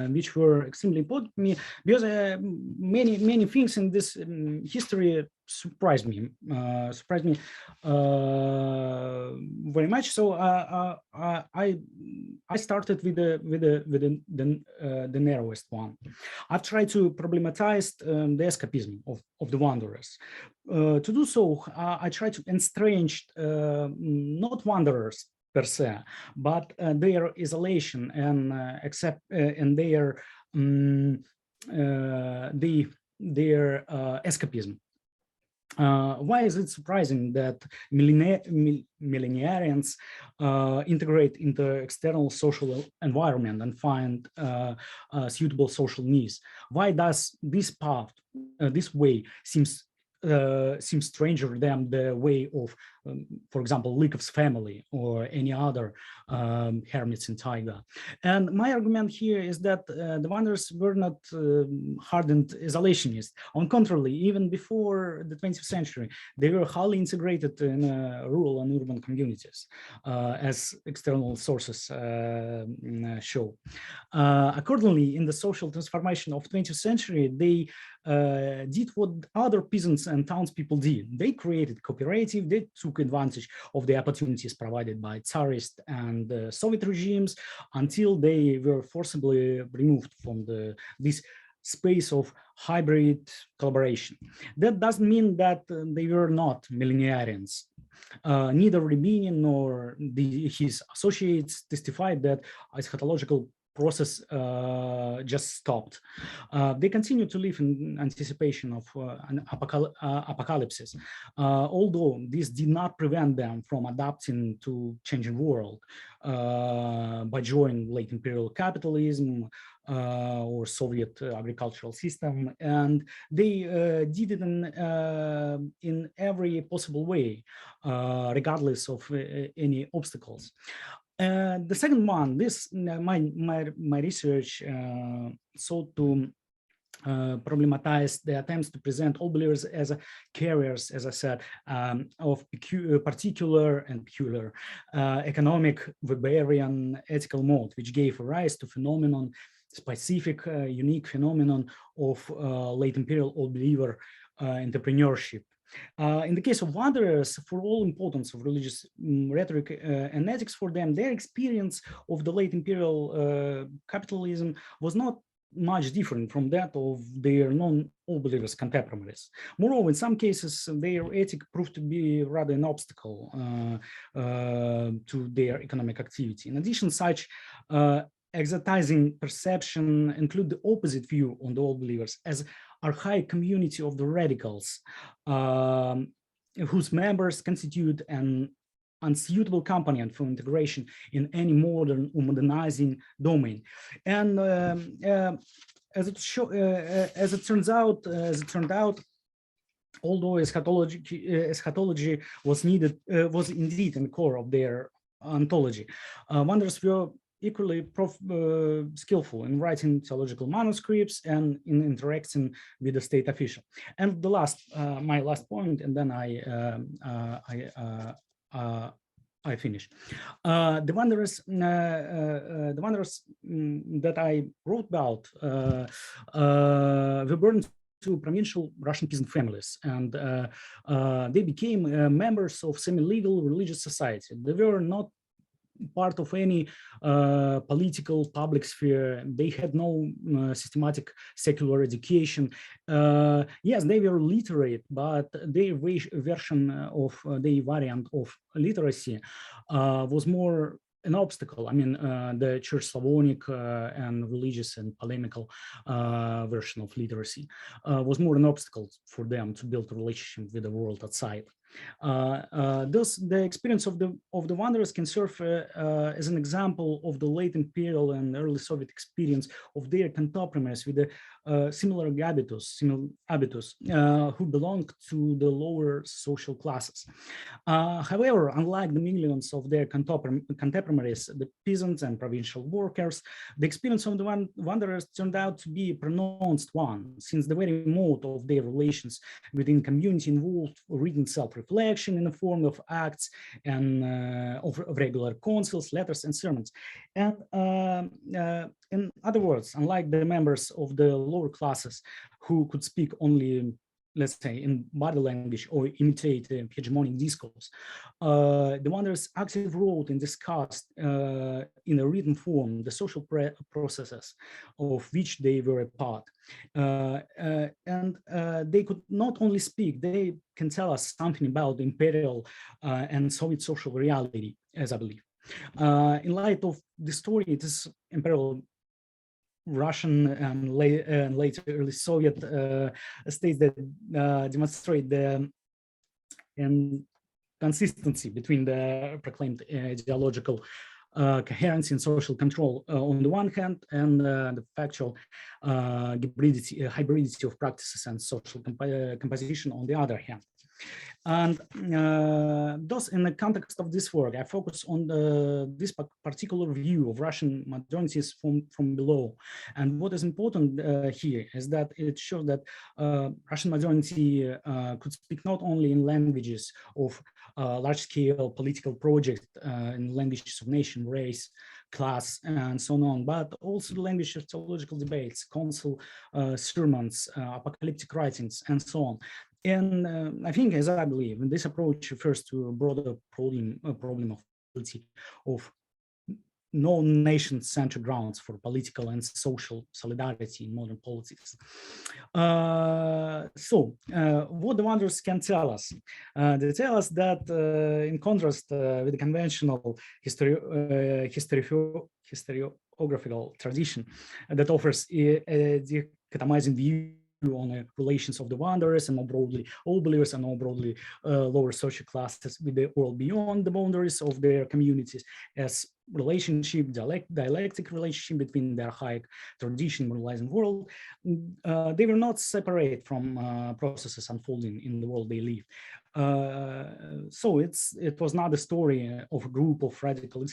which were extremely important to me, because many things in this history surprised me very much. So I started with the narrowest one. I've tried to problematize the escapism of the wanderers. To do so, I try to estrange not wanderers per se, but their isolation and their escapism. Why is it surprising that millenarians integrate into external social environment and find suitable social needs? Why does this path, this way, seems stranger than the way of, for example, Lykov's family or any other hermits in taiga? And my argument here is that the wanderers were not hardened isolationists. On contrary, even before the 20th century, they were highly integrated in rural and urban communities, as external sources show. Accordingly, in the social transformation of 20th century, they did what other peasants and townspeople did. They created cooperative, they took advantage of the opportunities provided by Tsarist and Soviet regimes until they were forcibly removed from this space of hybrid collaboration. That doesn't mean that they were not millenarians. Neither Rябinin nor his associates testified that eschatological process just stopped. They continue to live in anticipation of an apocalypse, although this did not prevent them from adapting to changing world by joining late imperial capitalism or Soviet agricultural system, and they did it in every possible way, regardless of any obstacles. The second one, my research sought to problematize the attempts to all believers as carriers, as I said, of particular and peculiar economic, Weberian ethical mode, which gave rise to phenomenon, specific, unique phenomenon of late imperial old believer entrepreneurship. In the case of wanderers, for all importance of religious rhetoric and ethics for them, their experience of the late imperial capitalism was not much different from that of their non-all believers contemporaries. Moreover, in some cases, their ethic proved to be rather an obstacle to their economic activity. In addition, such exotizing perception include the opposite view on the all believers as archaic community of the radicals, whose members constitute an unsuitable companion for integration in any modern or modernizing domain. And as it turned out, although eschatology was indeed in the core of their ontology, wanderers were equally skillful in writing theological manuscripts and in interacting with the state official. And the my last point, and then I finish. The wanderers that I wrote about were born to provincial Russian peasant families, and they became members of semi-legal religious society. They were not part of any political public sphere. They had no systematic secular education. Yes, they were literate, but their version of their variant of literacy was more an obstacle. I mean, the Church Slavonic and religious and polemical version of literacy was more an obstacle for them to build a relationship with the world outside. Thus, the experience of the wanderers can serve as an example of the late imperial and early Soviet experience of their contemporaries with a similar habitus, who belonged to the lower social classes. However, unlike the millions of their contemporaries, the peasants and provincial workers, the experience of the wanderers turned out to be a pronounced one, since the very mode of their relations within community involved written self-reflection in the form of acts and of regular councils, letters, and sermons. And in other words, unlike the members of the lower classes who could speak only, let's say, in body language or imitate hegemonic discourse, the wanderers actively wrote and discussed in a written form the social processes of which they were a part. And they could not only speak, they can tell us something about the imperial and Soviet social reality, as I believe. In light of the story, it is imperial Russian and later early Soviet states that demonstrate the consistency between the proclaimed ideological coherence and social control on the one hand, and the factual hybridity of practices and social composition on the other hand. And thus, in the context of this work, I focus on this particular view of Russian modernities from below. And what is important here is that it shows that Russian modernity could speak not only in languages of large-scale political projects, in languages of nation, race, class, and so on, but also the language of theological debates, council sermons, apocalyptic writings, and so on. And I think, as I believe, this approach refers to a broader problem of no nation-centered grounds for political and social solidarity in modern politics. What the wanderers can tell us? They tell us that, in contrast with the conventional historiographical tradition that offers a dichotomizing view on the relations of the wanderers and more broadly all believers and more broadly lower social classes with the world beyond the boundaries of their communities as relationship, dialectic relationship between the archaic tradition, moralizing world. They were not separate from processes unfolding in the world they live. So it was not the story of a group of radical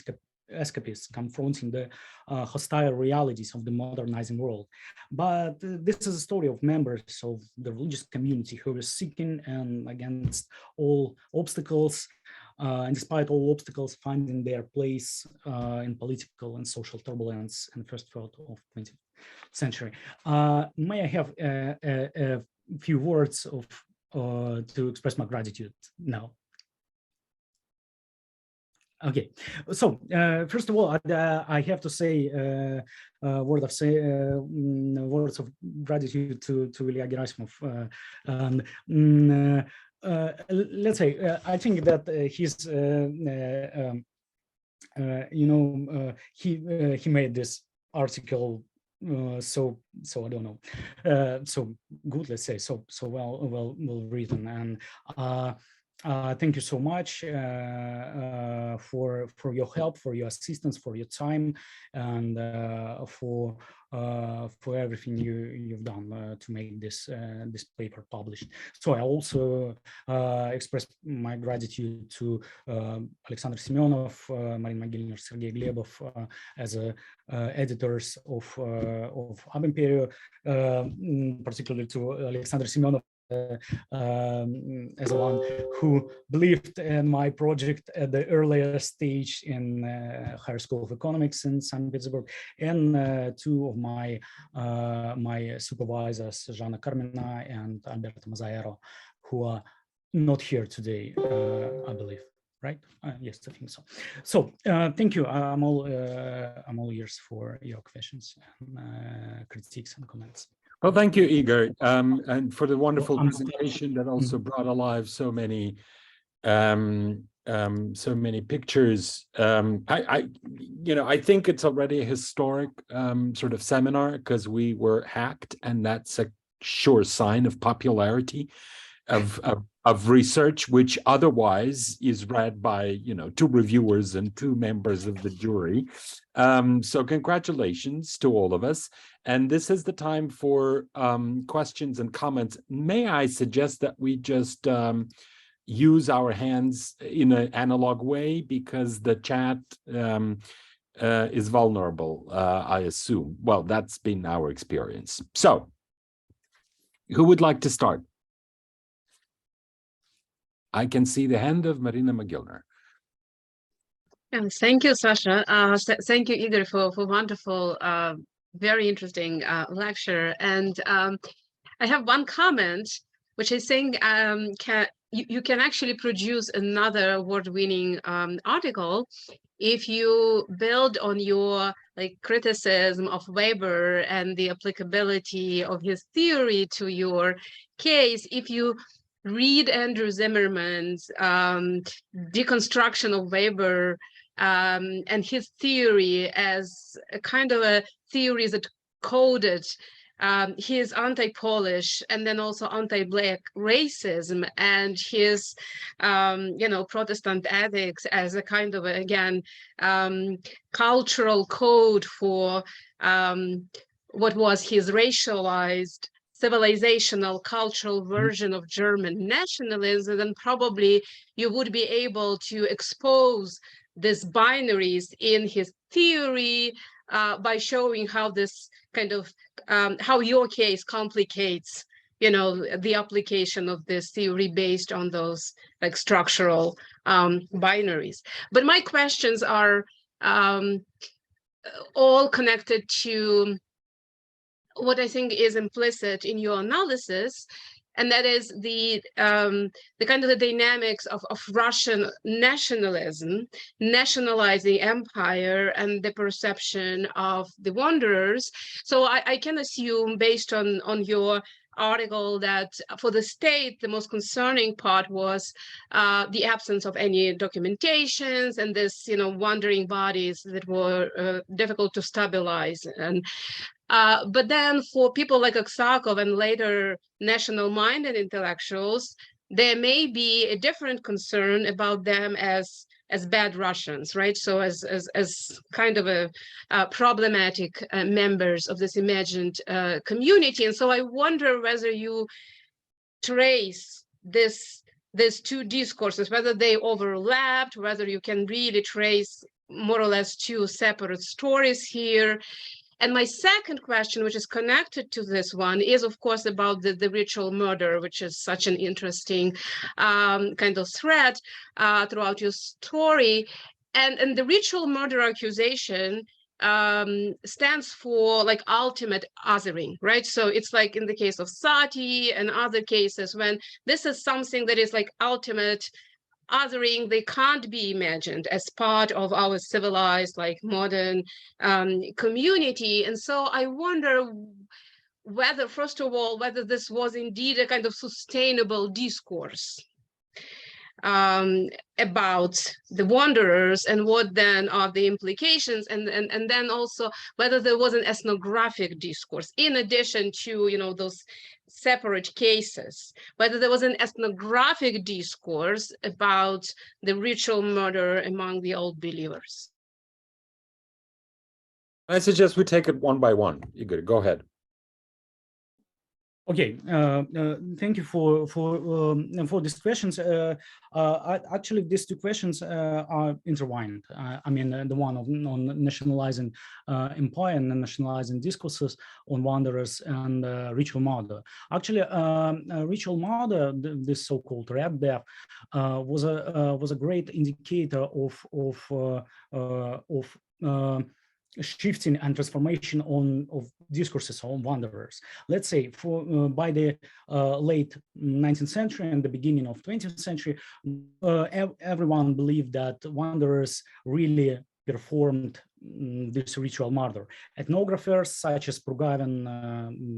escapists confronting the hostile realities of the modernizing world. But this is a story of members of the religious community who were seeking and against all obstacles, and despite all obstacles, finding their place in political and social turbulence in the first third of 20th century. May I have a few words of to express my gratitude now? Okay, so first of all, I have to say words of gratitude to Ilya Gerasimov. Let's say I think that he's he made this article so I don't know so good, let's say, so well written, and thank you so much for your help, for your assistance, for your time, and for everything you've done to make this paper published. So I also express my gratitude to Alexander Semyonov, Marina Mogilner, Sergei Glebov as editors of Imperio, particularly to Alexander Semyonov as one who believed in my project at the earlier stage in Higher School of Economics in St. Petersburg, and two of my supervisors, Jana Carmina and Alberto Mazzaero, who are not here today, I believe. Right? Yes, I think so. So thank you. I'm all ears for your questions, and critiques, and comments. Well, thank you, Igor, and for the wonderful presentation that also brought alive so many pictures. I think it's already a historic sort of seminar, because we were hacked, and that's a sure sign of popularity of of research, which otherwise is read by, 2 reviewers and 2 members of the jury. So congratulations to all of us. And this is the time for questions and comments. May I suggest that we just use our hands in an analog way, because the chat is vulnerable, I assume. Well, that's been our experience. So, who would like to start? I can see the hand of Marina Mogilner. Thank you, Sasha. Thank you, Igor, for wonderful, very interesting lecture. And I have one comment, which I think you can actually produce another award-winning article if you build on your criticism of Weber and the applicability of his theory to your case. If you read Andrew Zimmerman's deconstruction of Weber and his theory as a kind of a theory that coded his anti-Polish and then also anti-Black racism and his, Protestant ethics as a kind of, again, cultural code for what was his racialized, civilizational, cultural version of German nationalism, then probably you would be able to expose these binaries in his theory by showing how this kind of how your case complicates, the application of this theory based on those structural binaries. But my questions are all connected to what I think is implicit in your analysis, and that is the kind of the dynamics of Russian nationalism, nationalizing empire, and the perception of the wanderers. So I can assume, based on your article, that for the state, the most concerning part was the absence of any documentations and this, wandering bodies that were difficult to stabilize. And but then for people like Aksakov and later national-minded intellectuals, there may be a different concern about them as bad Russians, right? So as kind of a problematic members of this imagined community. And so I wonder whether you trace these 2 discourses, whether they overlapped, whether you can really trace more or less 2 separate stories here. And my second question, which is connected to this one, is of course about the ritual murder, which is such an interesting kind of thread throughout your story. And the ritual murder accusation stands for ultimate othering, right? So it's like in the case of Sati and other cases, when this is something that is ultimate othering, they can't be imagined as part of our civilized, modern community. And so I wonder whether, first of all, whether this was indeed a kind of sustainable discourse about the wanderers, and what then are the implications, and then also whether there was an ethnographic discourse in addition to those separate cases, whether there was an ethnographic discourse about the ritual murder among the old believers. I suggest we take it one by one. Igor, go ahead. Okay, thank you for these questions. Actually, these 2 questions are intertwined. I mean, the one on nationalizing empire and nationalizing discourses on wanderers and ritual murder. Actually, ritual murder, this so-called Red Death, was a great indicator of shifting and transformation of discourses on wanderers. Let's say by the late 19th century and the beginning of 20th century, everyone believed that wanderers really performed this ritual murder. Ethnographers such as Prugavin,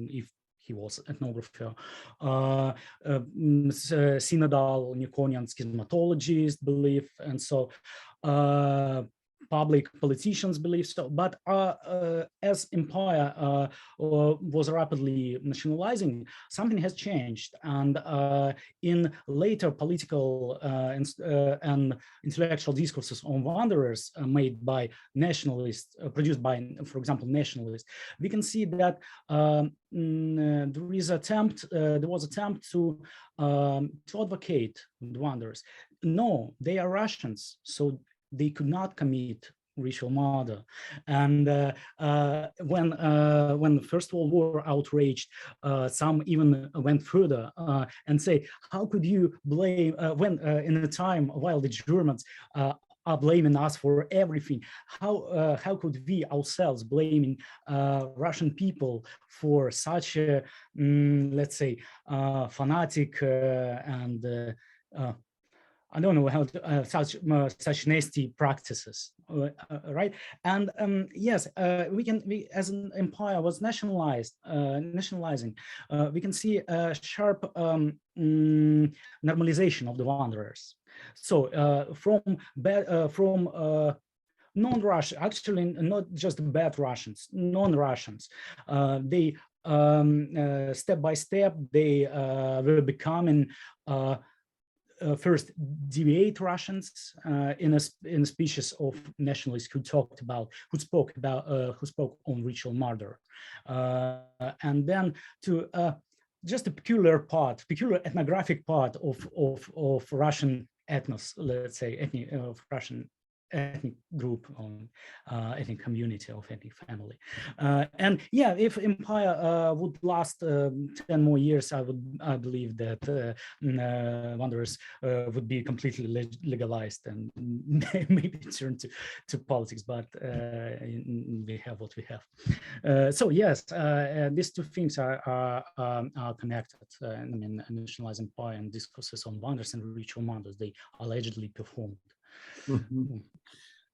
if he was ethnographer, synodal Nikonian schismatologists believe, and so public politicians believe so. But as empire was rapidly nationalizing, something has changed. And in later political and intellectual discourses on wanderers made by nationalists, produced by, for example, nationalists, we can see that there was attempt to advocate the wanderers. No, they are Russians, so they could not commit ritual murder. And when the First World War outraged, some even went further and say, how could you blame when in a time while the Germans are blaming us for everything, how could we ourselves blaming Russian people for such a let's say fanatic and I don't know how to, such nasty practices, right? And yes, we as an empire was nationalizing, we can see a sharp normalization of the wanderers. So from non-Russian, actually not just bad Russians, non-Russians, they step by step they were becoming. First, deviate Russians in a species of nationalists who spoke on ritual murder, and then to just a peculiar ethnographic part of Russian ethnos, let's say of Russian ethnic group on ethnic community of ethnic family. And yeah, if empire would last 10 more years, I believe that wanderers would be completely legalized and maybe turn to politics, but we have what we have. So yes, these two things are connected. I mean, nationalized empire and discourses on wonders and ritual murders they allegedly performed. Mm-hmm.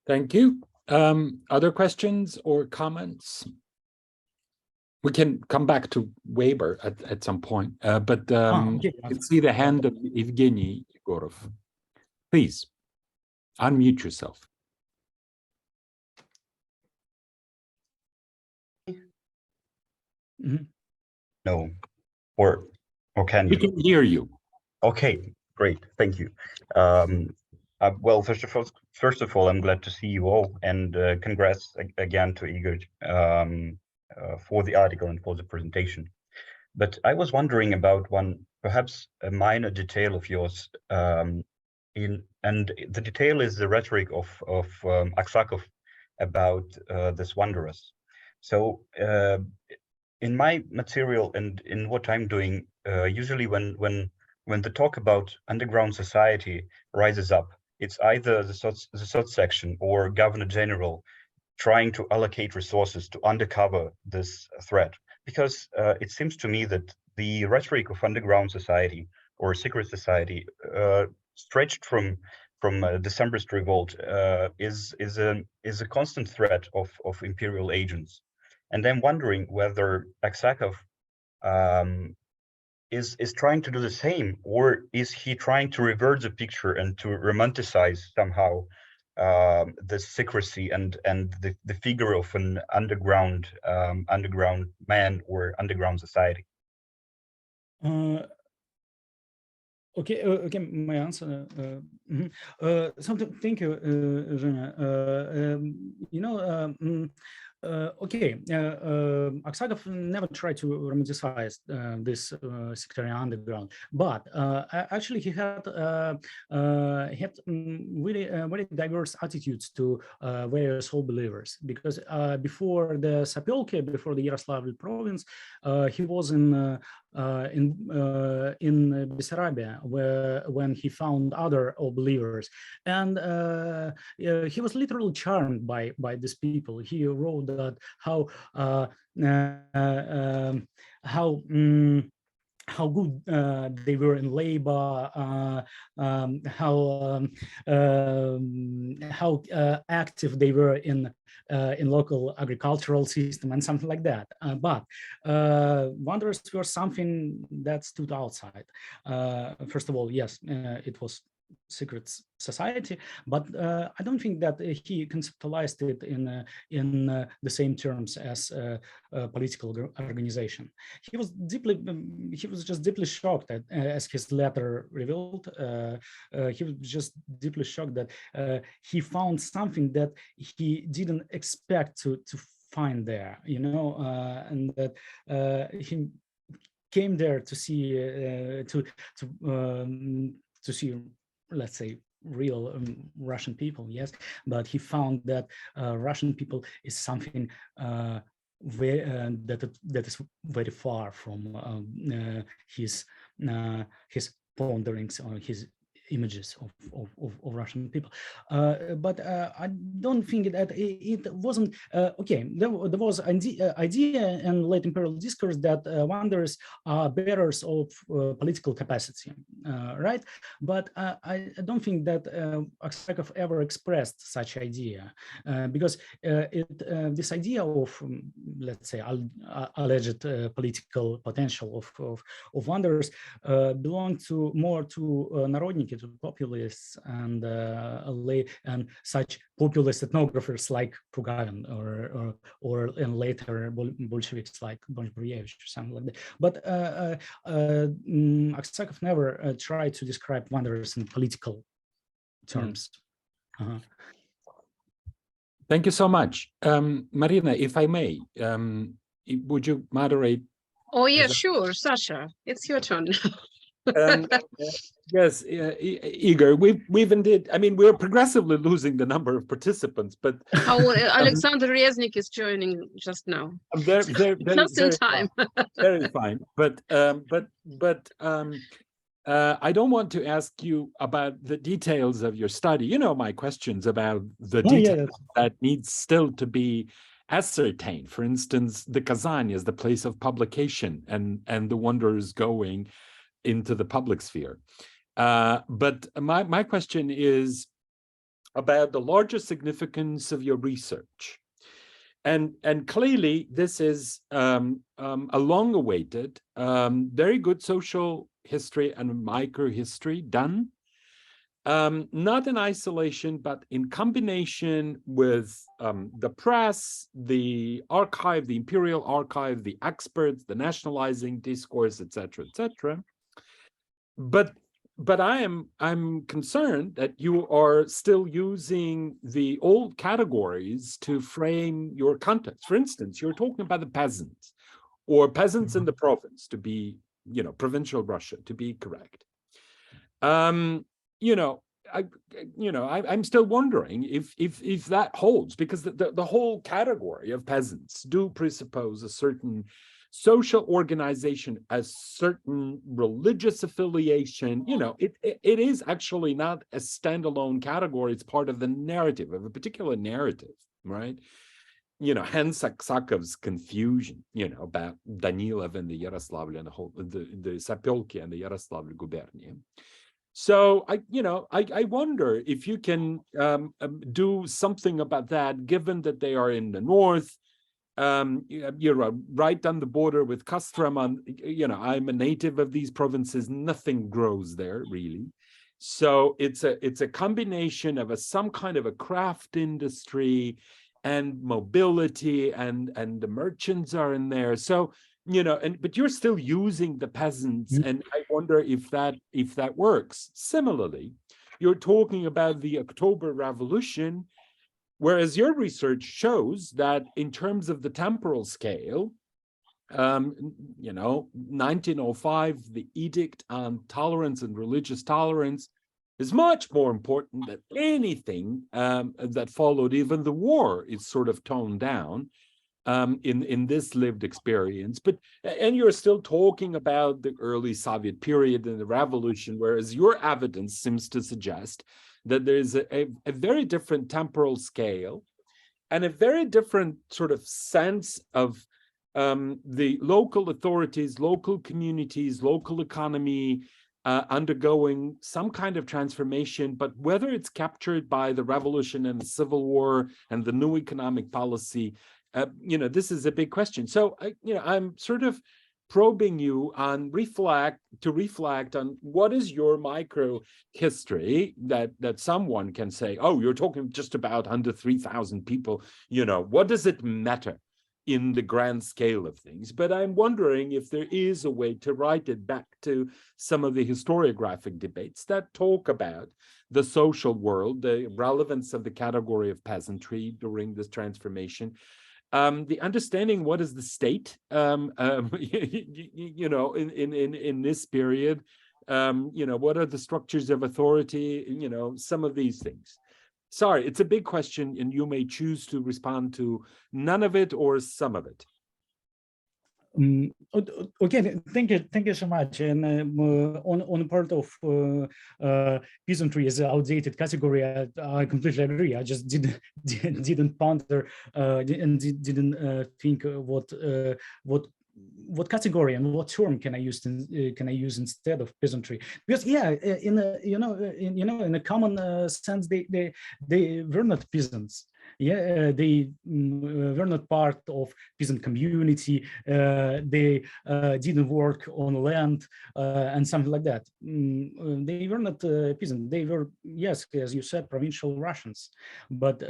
Thank you. Other questions or comments? We can come back to Weber at some point, but Okay. you can see the hand of Evgeny Yegorov. Please, unmute yourself. Mm-hmm. No, or can you? We can hear you. Okay, great, thank you. Well, first of all, I'm glad to see you all, and congrats again to Igor for the article and for the presentation. But I was wondering about perhaps a minor detail of yours, and the detail is the rhetoric of Aksakov about this wanderers. So in my material and in what I'm doing, usually when the talk about underground society rises up, it's either the Soc section or Governor General trying to allocate resources to undercover this threat. Because it seems to me that the rhetoric of underground society or secret society, stretched from Decembrist revolt, is a constant threat of imperial agents. And I'm wondering whether Aksakov is trying to do the same, or is he trying to revert the picture and to romanticize somehow the secrecy and the figure of an underground man or underground society? Okay, my answer. Thank you, Zhenya. Aksakov never tried to romanticize this sectarian underground, but actually he had really very diverse attitudes to various whole believers. Because before the Sapelki, before the Yaroslavl province, he was in Bessarabia, when he found other all believers, and he was literally charmed by these people. He wrote that how good they were in labor, how active they were in local agricultural system and something like that. But wanderers were something that stood outside. First of all, yes, it was secret society, but I don't think that he conceptualized it in the same terms as a political organization. He was just deeply shocked at, as his letter revealed. He was just deeply shocked that he found something that he didn't expect to find there, you know, and that he came there to see to see, let's say, real Russian people, yes, but he found that Russian people is something that is very far from his ponderings or his images of Russian people, but I don't think that it wasn't okay. There was an idea in late imperial discourse that wanderers are bearers of political capacity, right? But I don't think that Aksakov ever expressed such idea, because this idea of let's say alleged political potential of wanderers belonged to more to Narodniki, to populists and such populist ethnographers like Prugavin or in later Bolsheviks like Bonch-Bruyevich or something like that. But Aksakov never tried to describe wanderers in political terms. Thank you so much. Marina, if I may, would you moderate? Oh, yeah, sure, Sasha, it's your turn. Yes, Igor, we've indeed, I mean, we're progressively losing the number of participants, but Alexander Reznik is joining just now. Very, just in time. Very fine. But I don't want to ask you about the details of your study. You know, my questions about the details that needs still to be ascertained. For instance, the Kazan is the place of publication and the wonders going into the public sphere. But my question is about the larger significance of your research. And clearly, this is a long-awaited, very good social history and microhistory done, not in isolation, but in combination with the press, the archive, the imperial archive, the experts, the nationalizing discourse, etc., etc. But I'm concerned that you are still using the old categories to frame your context. For instance, you're talking about the peasants or peasants in the province, to be, you know, provincial Russia, to be correct. You know, I'm still wondering if that holds, because the whole category of peasants do presuppose a certain social organization, a certain religious affiliation. You know, it is actually not a standalone category. It's part of the narrative, of a particular narrative, right? You know, hence Aksakov's confusion, you know, about Danilov and the Yaroslavl and the whole, the Sapolki and the Yaroslavl gubernia. So I wonder if you can do something about that, given that they are in the north. You're right on the border with Kostroma. You know, I'm a native of these provinces. Nothing grows there really. So it's a combination of some kind of a craft industry and mobility, and the merchants are in there. So, you know, but you're still using the peasants, and I wonder if that works. Similarly, you're talking about the October Revolution, whereas your research shows that in terms of the temporal scale, you know, 1905, the Edict on Tolerance and Religious Tolerance is much more important than anything that followed. Even the war is sort of toned down in this lived experience. And you're still talking about the early Soviet period and the revolution, whereas your evidence seems to suggest that there's a very different temporal scale and a very different sort of sense of the local authorities, local communities, local economy undergoing some kind of transformation. But whether it's captured by the revolution and the civil war and the new economic policy, you know, this is a big question. So, you know, I'm sort of probing you on reflect on what is your micro history that someone can say, oh, you're talking just about under 3,000 people, you know, what does it matter in the grand scale of things? But I'm wondering if there is a way to write it back to some of the historiographic debates that talk about the social world, the relevance of the category of peasantry during this transformation, the understanding what is the state, you know, in this period, you know, what are the structures of authority, you know, some of these things. Sorry, it's a big question, and you may choose to respond to none of it or some of it. Okay, thank you so much. And on the part of peasantry as an outdated category, I completely agree. I just didn't ponder and didn't think what category and what term can I use instead of peasantry? Because yeah, in a common sense, they were not peasants. Yeah, they were not part of peasant community. They didn't work on land and something like that. They were not peasant. They were, yes, as you said, provincial Russians, but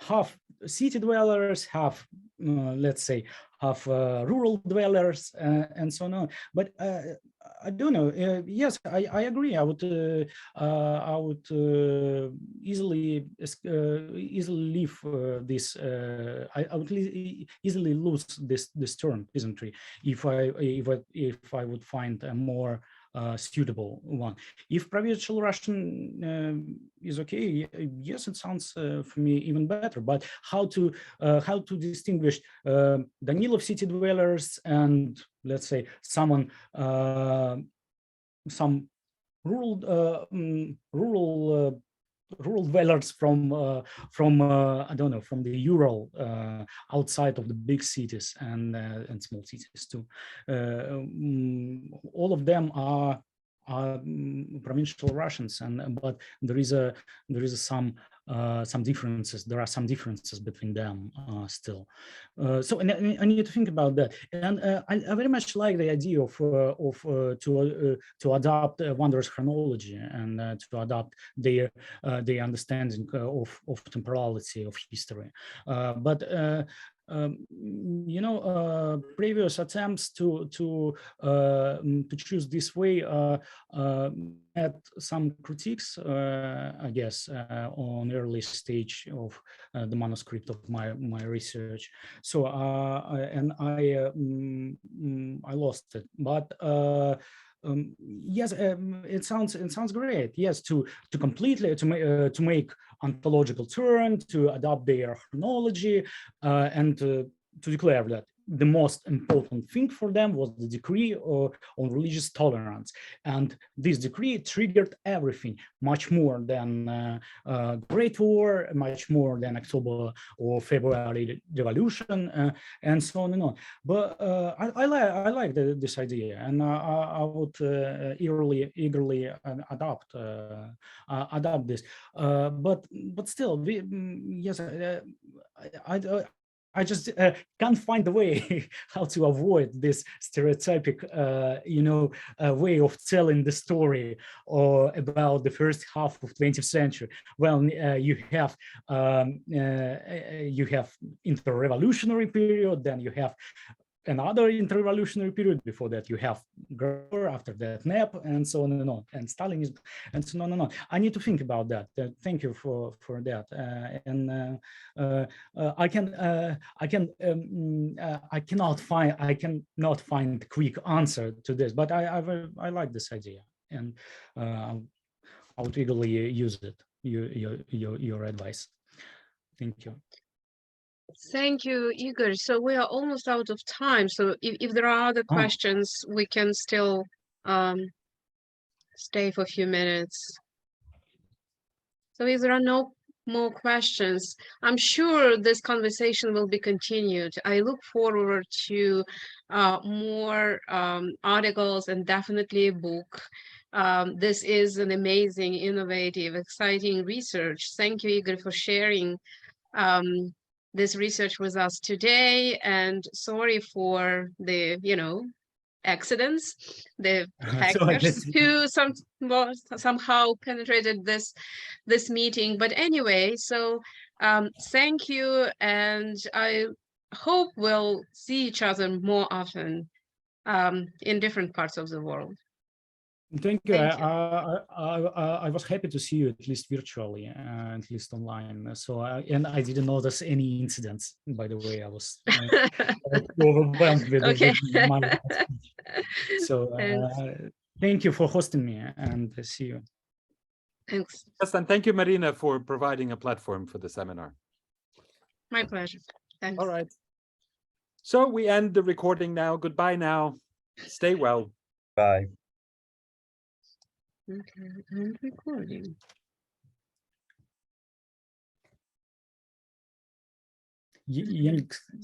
half city dwellers, half, let's say, half rural dwellers, and so on. But I don't know. Yes, I agree. I would easily leave this. I would easily lose this term peasantry if I would find a more suitable one. If provincial Russian is okay, yes, it sounds for me even better. But how to distinguish Danilov city dwellers and, let's say, some rural dwellers from I don't know, from the Ural, outside of the big cities and small cities too. All of them are provincial Russians, but there is some differences. There are some differences between them still. So I need to think about that. And I very much like the idea of to adopt Wanderer's chronology and to adopt their understanding of temporality of history. But previous attempts to choose this way had some critiques, I guess, on early stage of the manuscript of my research. So I lost it, but. Yes, it sounds great. Yes, to completely to make ontological turn, to adopt their chronology, and to declare that the most important thing for them was the decree on religious tolerance, and this decree triggered everything much more than Great War, much more than October or February Revolution, and so on and on. But I like this idea, and I would eagerly adopt this. But still, yes, I just can't find a way how to avoid this stereotypic, way of telling the story about the first half of 20th century. Well, you have inter-revolutionary period, then you have another inter-revolutionary period. Before that, you have Grover, after that NEP, and so on and on, and Stalinism, and so on and on. I need to think about that. Thank you for that. I cannot find a quick answer to this, but I like this idea, and I would eagerly use it. Your advice. Thank you. Thank you, Igor. So we are almost out of time. So if there are other questions, we can still stay for a few minutes. So if there are no more questions, I'm sure this conversation will be continued. I look forward to more articles and definitely a book. This is an amazing, innovative, exciting research. Thank you, Igor, for sharing. this research with us today, and sorry for the, accidents, the hackers who somehow penetrated this meeting. But anyway, so thank you, and I hope we'll see each other more often in different parts of the world. Thank you. Thank you. I was happy to see you, at least virtually, at least online. So, and I didn't notice any incidents. By the way, I was overwhelmed with, Okay. with my speech. So, thank you for hosting me, and see you. Thanks. Yes, and thank you, Marina, for providing a platform for the seminar. My pleasure. Thanks. All right. So we end the recording now. Goodbye now. Stay well. Bye. Okay, I'm recording. Yannick,